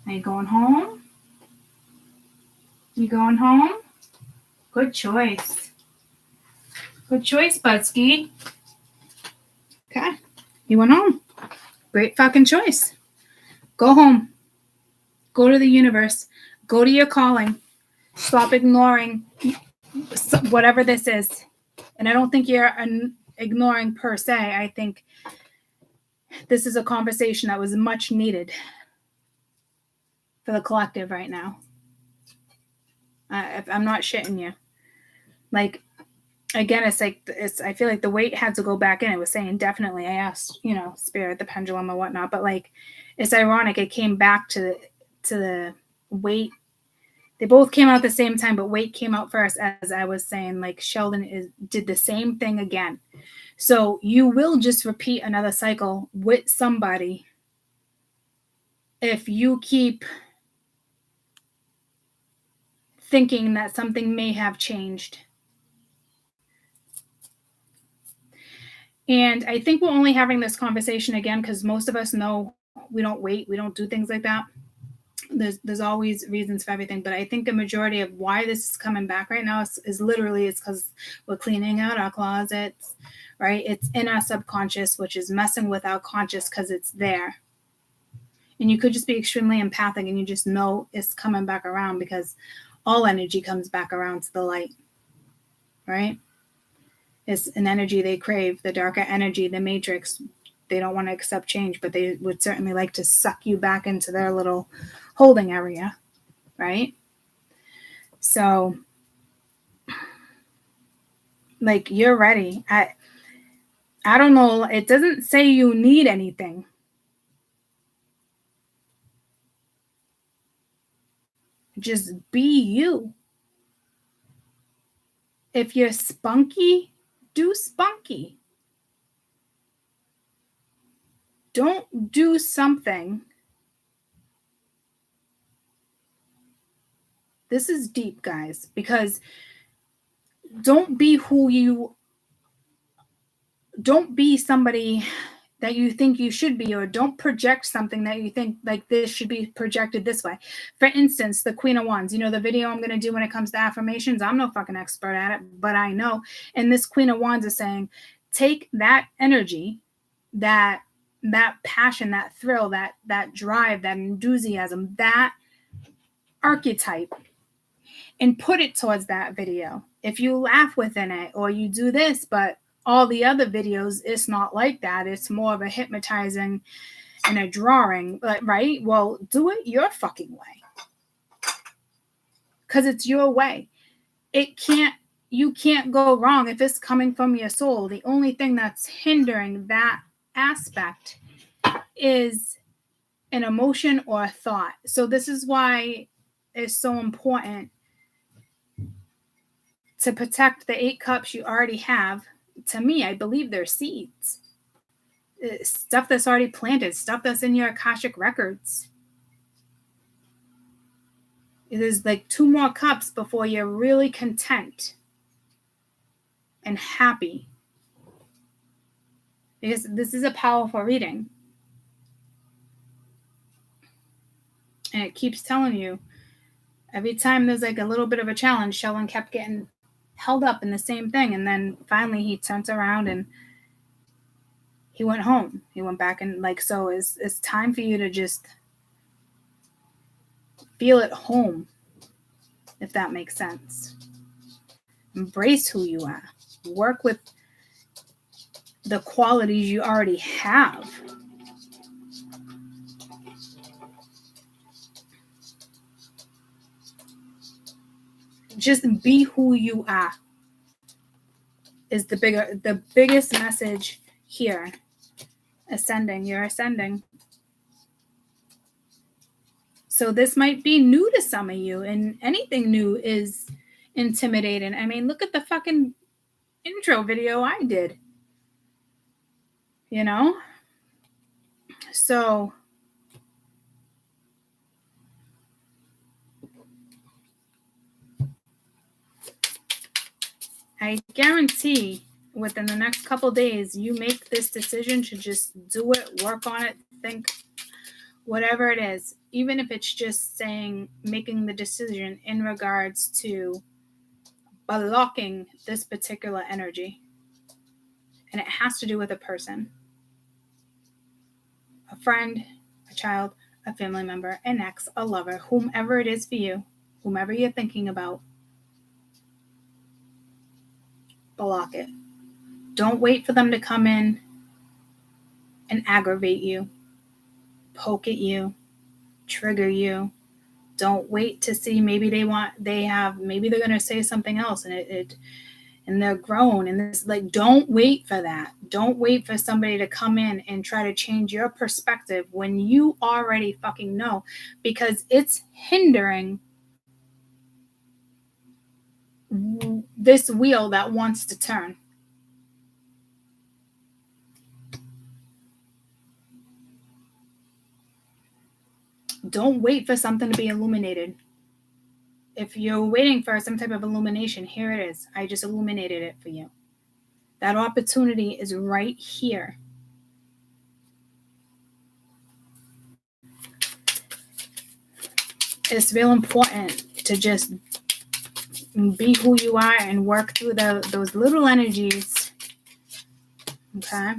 Are you going home? You going home? Good choice. Good choice, Budsky. Okay, you went home. Great fucking choice. Go home. Go to the universe. Go to your calling. Stop ignoring whatever this is. And I don't think you're ignoring per se. I think this is a conversation that was much needed for the collective right now. I'm not shitting you. Like, again, I feel like the weight had to go back in. It was saying definitely. I asked, spirit, the pendulum or whatnot, but like, it's ironic. It came back to the weight. They both came out at the same time, but weight came out first, as I was saying. Like, Sheldon did the same thing again. So you will just repeat another cycle with somebody if you keep thinking that something may have changed. And I think we're only having this conversation again because most of us know we don't wait. We don't do things like that. There's always reasons for everything. But I think the majority of why this is coming back right now is literally it's because we're cleaning out our closets, right? It's in our subconscious, which is messing with our conscious because it's there. And you could just be extremely empathic and you just know it's coming back around because all energy comes back around to the light, right? It's an energy they crave, the darker energy, the matrix. They don't want to accept change, but they would certainly like to suck you back into their little holding area, right? So, like, you're ready. I don't know. It doesn't say you need anything. Just be you. If you're spunky, do spunky. Don't do something. This is deep, guys, because don't be somebody that you think you should be, or don't project something that you think like this should be projected this way. For instance, the Queen of Wands, the video I'm going to do when it comes to affirmations, I'm no fucking expert at it, but I know. And this Queen of Wands is saying, take that energy, that passion, that thrill, that drive, that enthusiasm, that archetype, and put it towards that video. If you laugh within it or you do this, but all the other videos, it's not like that. It's more of a hypnotizing and a drawing, right? Well, do it your fucking way. Because it's your way. You can't go wrong if it's coming from your soul. The only thing that's hindering that aspect is an emotion or a thought. So this is why it's so important to protect the 8 cups you already have. To me, I believe they're seeds. Stuff that's already planted, stuff that's in your Akashic records. It is like 2 more cups before you're really content and happy. Because this is a powerful reading. And it keeps telling you, every time there's like a little bit of a challenge, Sheldon kept getting held up in the same thing. And then finally he turns around and he went home. He went back and like, so it's time for you to just feel at home, if that makes sense. Embrace who you are. Work with the qualities you already have. Just be who you are is the biggest message here. Ascending, you're ascending. So this might be new to some of you, and anything new is intimidating. I mean, look at the fucking intro video I did. You know? So I guarantee within the next couple days, you make this decision to just do it, work on it, think, whatever it is, even if it's just saying, making the decision in regards to blocking this particular energy. And it has to do with a person, a friend, a child, a family member, an ex, a lover, whomever it is for you, whomever you're thinking about. Block it. Don't wait for them to come in and aggravate you, poke at you, trigger you. Don't wait to see maybe maybe they're going to say something else and they're grown and this, like, don't wait for that. Don't wait for somebody to come in and try to change your perspective when you already fucking know, because it's hindering this wheel that wants to turn. Don't wait for something to be illuminated. If you're waiting for some type of illumination, here it is. I just illuminated it for you. That opportunity is right here. It's real important to just be who you are and work through those little energies. Okay?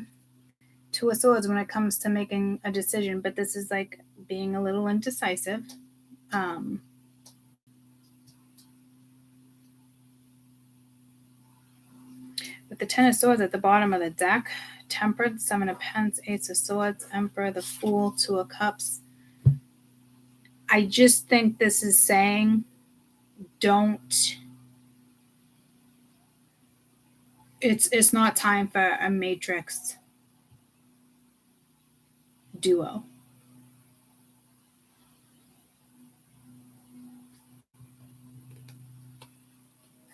Two of Swords when it comes to making a decision, but this is like being a little indecisive. With the Ten of Swords at the bottom of the deck, Temperance, Seven of Pentacles, Ace of Swords, Emperor, the Fool, Two of Cups. I just think this is saying it's not time for a matrix duo.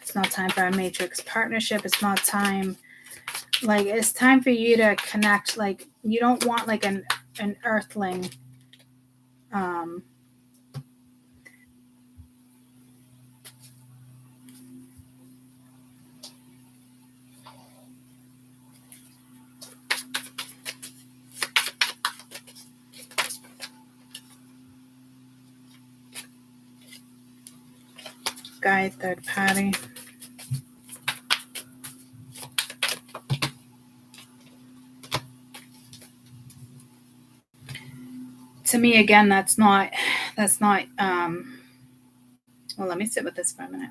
It's not time for a matrix partnership. It's not time. Like, it's time for you to connect. Like, you don't want like an earthling. Guide, third party. To me, again, that's not well, let me sit with this for a minute,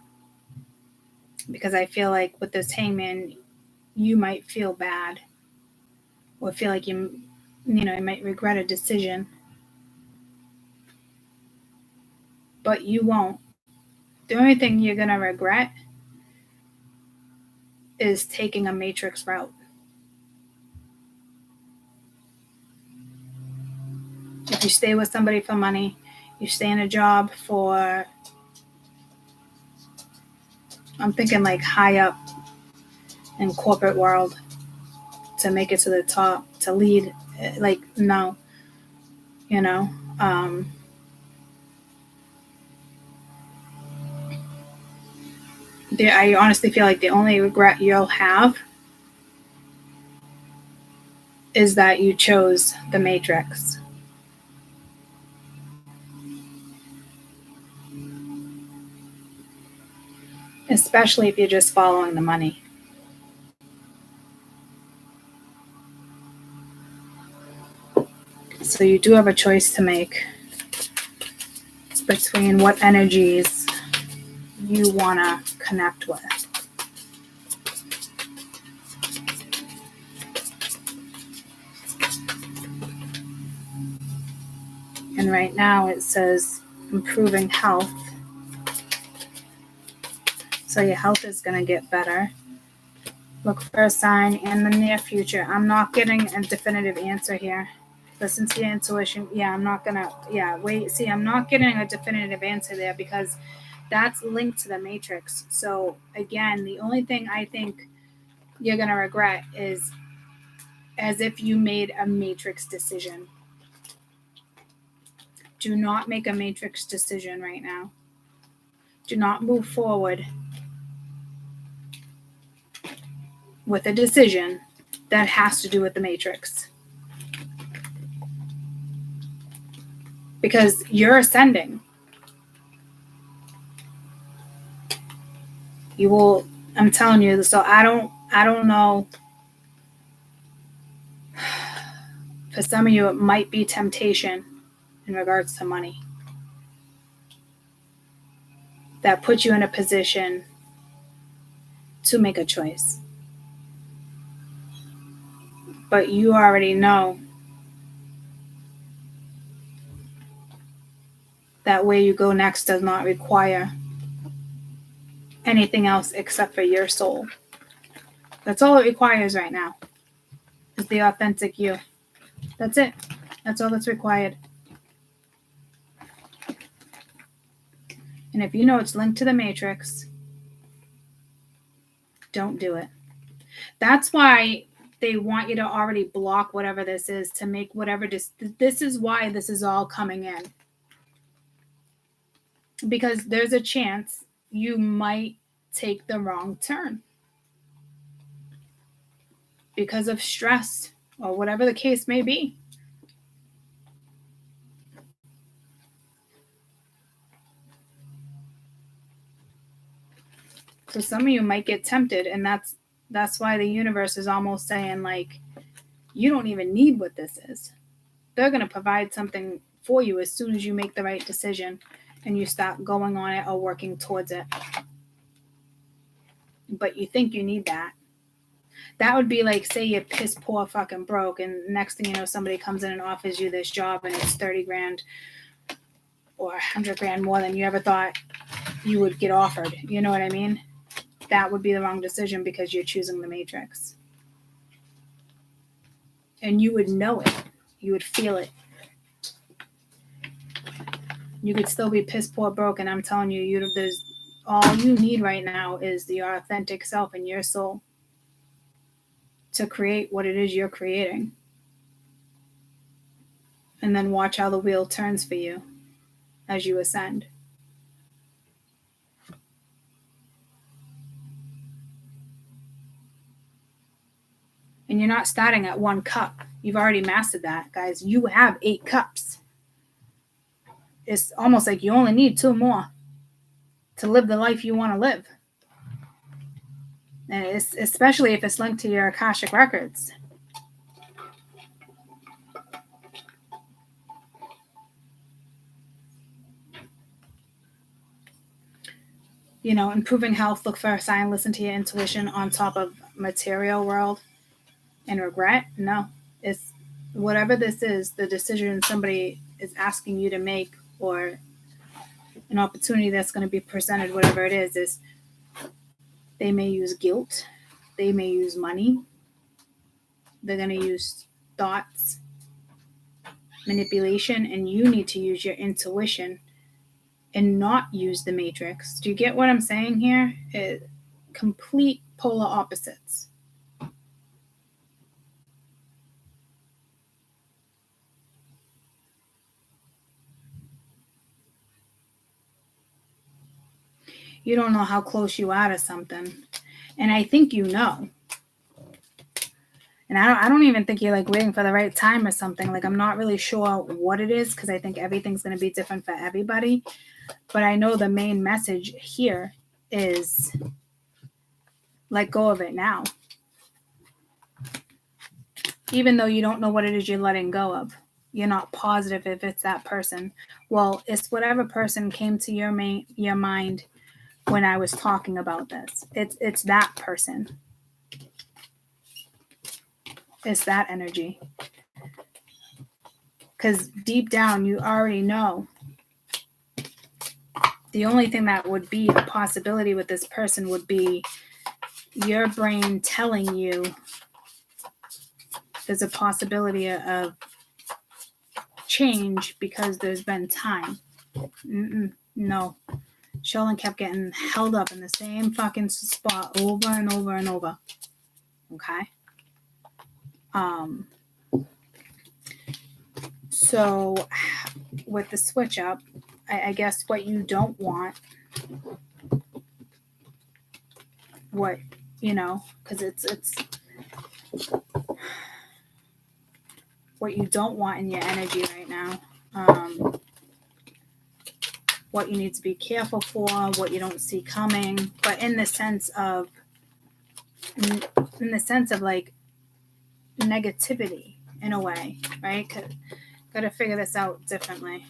because I feel like with this Hangman, you might feel bad or feel like you might regret a decision, but you won't. The only thing you're going to regret is taking a matrix route. If you stay with somebody for money, you stay in a job for, I'm thinking like high up in corporate world, to make it to the top, to lead, like, no, I honestly feel like the only regret you'll have is that you chose the matrix. especially if you're just following the money. So you do have a choice to make between what energies you want to connect with. And right now it says improving health. So your health is going to get better. Look for a sign in the near future. I'm not getting a definitive answer here. Listen to your intuition. I'm not getting a definitive answer there because that's linked to the matrix. So again, the only thing I think you're going to regret is as if you made a matrix decision. Do not make a matrix decision right now. Do not move forward with a decision that has to do with the matrix. Because you're ascending. You will, I'm telling you, so I don't know. For some of you, it might be temptation in regards to money that puts you in a position to make a choice. But you already know that where you go next does not require anything else except for your soul. That's all it requires right now, is the authentic you. That's it. That's all that's required. And if you know it's linked to the matrix, don't do it. That's why they want you to already block whatever this is to make whatever this is why this is all coming in. Because there's a chance you might take the wrong turn because of stress or whatever the case may be. So some of you might get tempted, and that's why the universe is almost saying, like, you don't even need what this is. They're going to provide something for you as soon as you make the right decision and you stop going on it or working towards it. But you think you need that. That would be like, say you're piss poor fucking broke, and next thing you know, somebody comes in and offers you this job and it's 30 grand or 100 grand more than you ever thought you would get offered. You know what I mean? That would be the wrong decision because you're choosing the matrix. And you would know it. You would feel it. You could still be piss poor broke, and I'm telling you, there's all you need right now is your authentic self and your soul to create what it is you're creating. And then watch how the wheel turns for you as you ascend. And you're not starting at 1 cup. You've already mastered that, guys. You have 8 cups. It's almost like you only need 2 more to live the life you want to live. And it's, especially if it's linked to your Akashic records. You know, improving health, look for a sign, listen to your intuition on top of material world. And regret? No. It's whatever this is, the decision somebody is asking you to make or an opportunity that's going to be presented, whatever it is they may use guilt. They may use money. They're going to use thoughts, manipulation, and you need to use your intuition and not use the matrix. Do you get what I'm saying here? Complete polar opposites. You don't know how close you are to something. And I think you know. And I don't even think you're like waiting for the right time or something. Like, I'm not really sure what it is because I think everything's going to be different for everybody. But I know the main message here is let go of it now. Even though you don't know what it is you're letting go of. You're not positive if it's that person. Well, it's whatever person came to your mind when I was talking about this. It's that person. It's that energy. Because deep down, you already know. The only thing that would be a possibility with this person would be your brain telling you there's a possibility of change because there's been time. No. Sheldon kept getting held up in the same fucking spot over and over and over. Okay? So with the switch up, I guess what you don't want, what, because it's what you don't want in your energy right now, what you need to be careful for, what you don't see coming, but in the sense of like negativity in a way, right? Got to figure this out differently.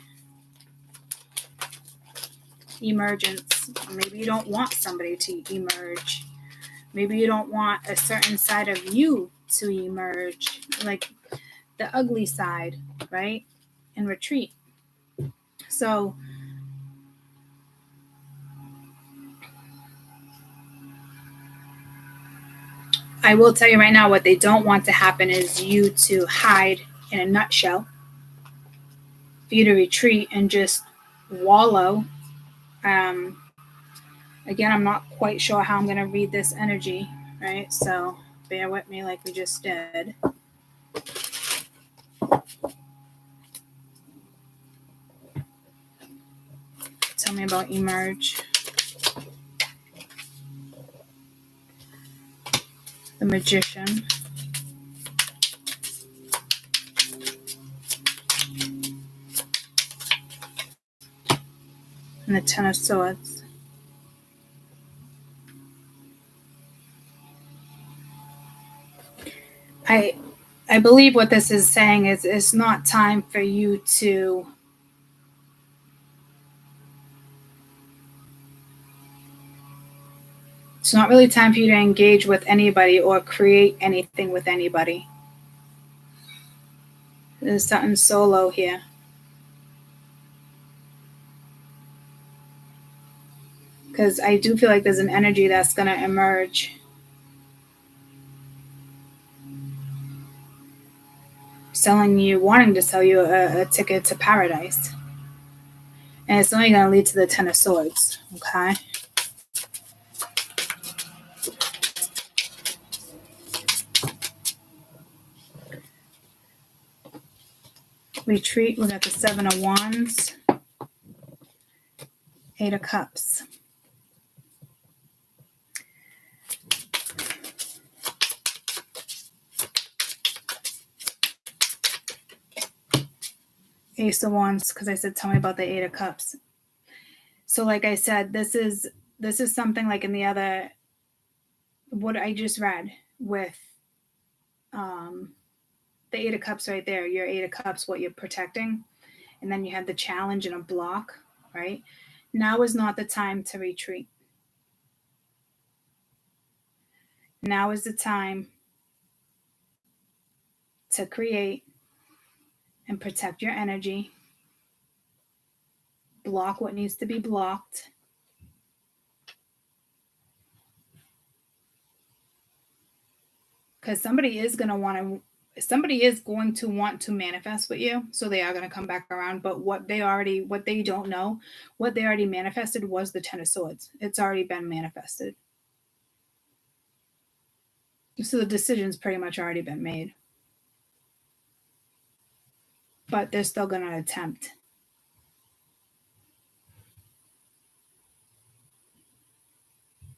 Emergence. Maybe you don't want somebody to emerge. Maybe you don't want a certain side of you to emerge, like the ugly side, right? And retreat. So I will tell you right now, what they don't want to happen is you to hide in a nutshell, for you to retreat and just wallow. Again, I'm not quite sure how I'm going to read this energy, right? So bear with me like we just did. Tell me about emerge. The Magician. And the Ten of Swords. I believe what this is saying is it's not time for you to it's not really time for you to engage with anybody or create anything with anybody. There's something solo here. Because I do feel like there's an energy that's going to emerge. Wanting to sell you a ticket to paradise. And it's only going to lead to the Ten of Swords. Okay? Retreat, we got the Seven of Wands. Eight of Cups. Ace of Wands, because I said tell me about the Eight of Cups. So like I said, this is something like in the other, what I just read with the Eight of Cups right there. Your Eight of Cups, what you're protecting. And then you have the challenge and a block, right? Now is not the time to retreat. Now is the time to create and protect your energy. Block what needs to be blocked. Because somebody is going to want to manifest with you. So they are going to come back around. But what they don't know, what they already manifested was the Ten of Swords. It's already been manifested. So the decision's pretty much already been made. But they're still going to attempt.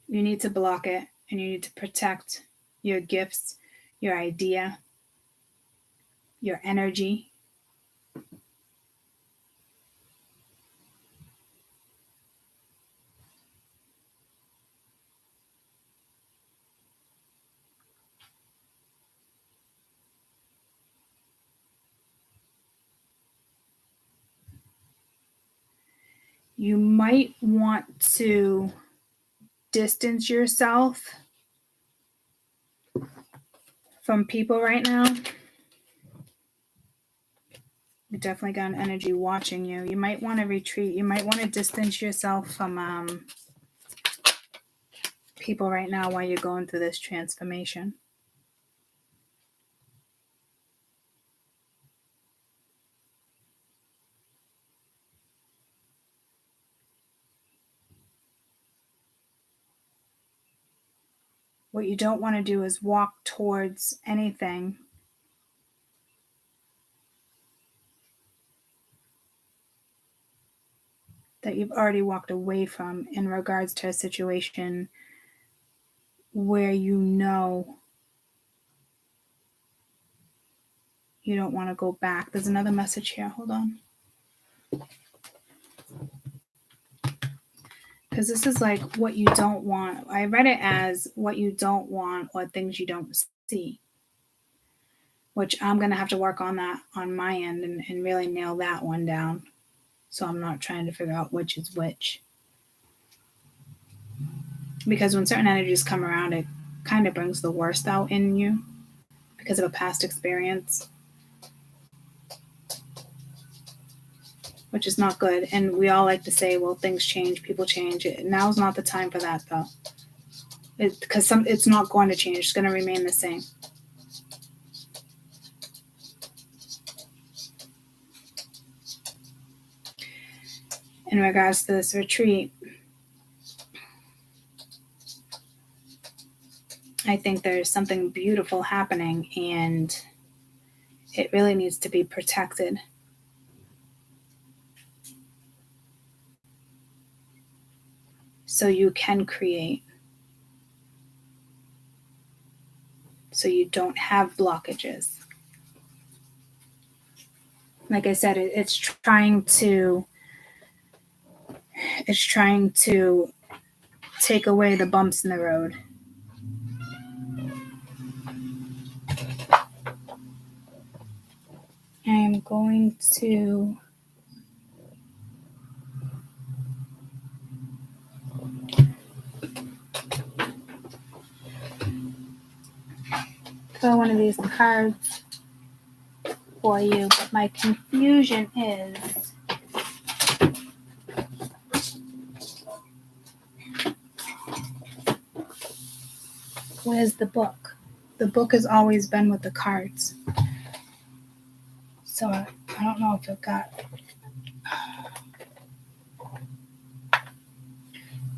You need to block it, and you need to protect your gifts, your idea, your energy. You might want to distance yourself from people right now. You definitely got an energy watching you. You might want to retreat. You might want to distance yourself from people right now while you're going through this transformation. What you don't want to do is walk towards anything that you've already walked away from in regards to a situation where you know you don't want to go back. There's another message here. Hold on. Because this is like what you don't want. I read it as what you don't want or things you don't see, which I'm going to have to work on that on my end and really nail that one down. So I'm not trying to figure out which is which. Because when certain energies come around, it kind of brings the worst out in you because of a past experience, which is not good. And we all like to say, well, things change, people change. Now's not the time for that, though. Because it's not going to change. It's going to remain the same. In regards to this retreat, I think there's something beautiful happening, and it really needs to be protected. So you can create. So you don't have blockages. Like I said, it's trying to take away the bumps in the road. I am going to throw one of these cards for you, but my confusion is where's the book? The book has always been with the cards. So I don't know if it got...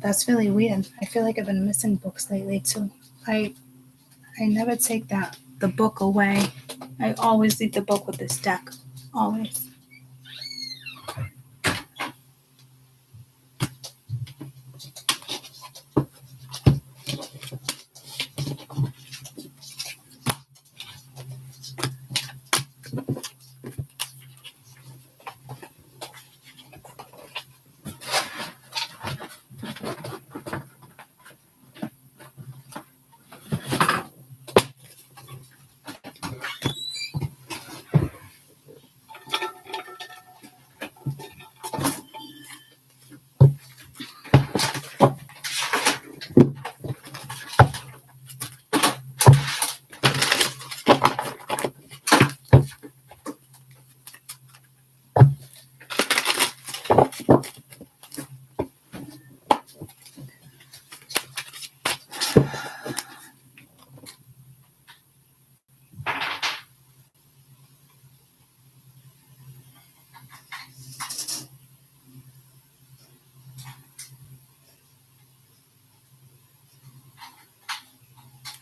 That's really weird. I feel like I've been missing books lately too. I never take the book away. I always leave the book with this deck. Always.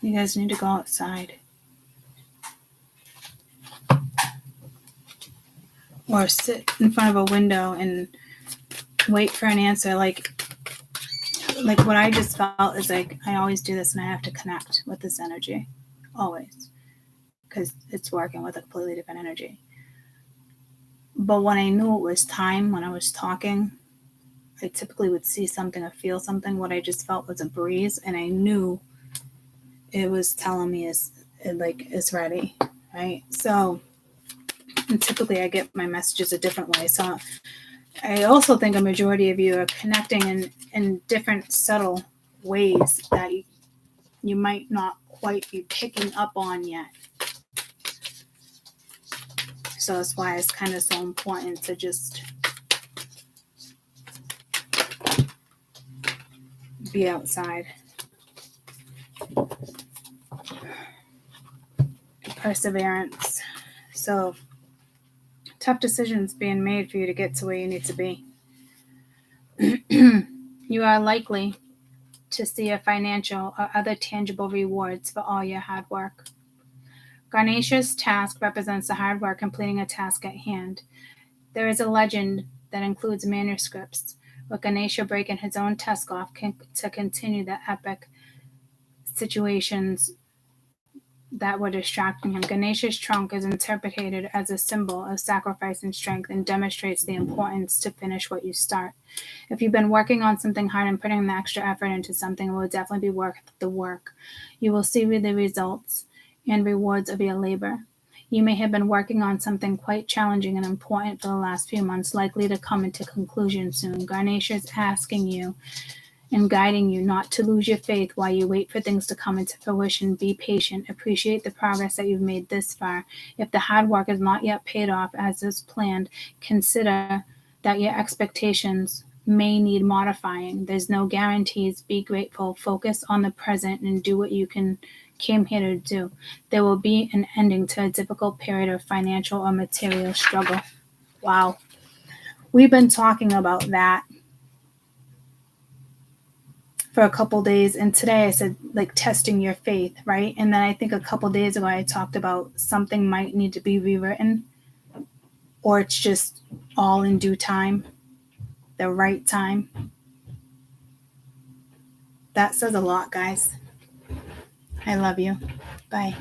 You guys need to go outside. Or sit in front of a window and wait for an answer. Like what I just felt is like, I always do this and I have to connect with this energy. Always. Because it's working with a completely different energy. But when I knew it was time, when I was talking, I typically would see something or feel something. What I just felt was a breeze, and I knew it was telling me it's ready, right? So, and typically I get my messages a different way. So I also think a majority of you are connecting in different subtle ways that you might not quite be picking up on yet. So that's why it's kind of so important to just be outside. Perseverance. So tough decisions being made for you to get to where you need to be. You are likely to see a financial or other tangible rewards for all your hard work. Ganesha's task represents the hard work completing a task at hand. There is a legend that includes manuscripts, with Ganesha breaking his own task off to continue the epic situations that were distracting him. Ganesha's trunk is interpreted as a symbol of sacrifice and strength and demonstrates the importance to finish what you start. If you've been working on something hard and putting the extra effort into something, it will definitely be worth the work. You will see the results and rewards of your labor. You may have been working on something quite challenging and important for the last few months, likely to come into conclusion soon. Ganesha is asking you and guiding you not to lose your faith while you wait for things to come into fruition. Be patient. Appreciate the progress that you've made this far. If the hard work is not yet paid off as is planned, consider that your expectations may need modifying. There's no guarantees. Be grateful. Focus on the present and do what you came here to do. There will be an ending to a difficult period of financial or material struggle. Wow. We've been talking about that for a couple days, and today I said like testing your faith, right? And then I think a couple days ago I talked about something might need to be rewritten, or it's just all in due time, the right time. That says a lot, guys. I love you. Bye.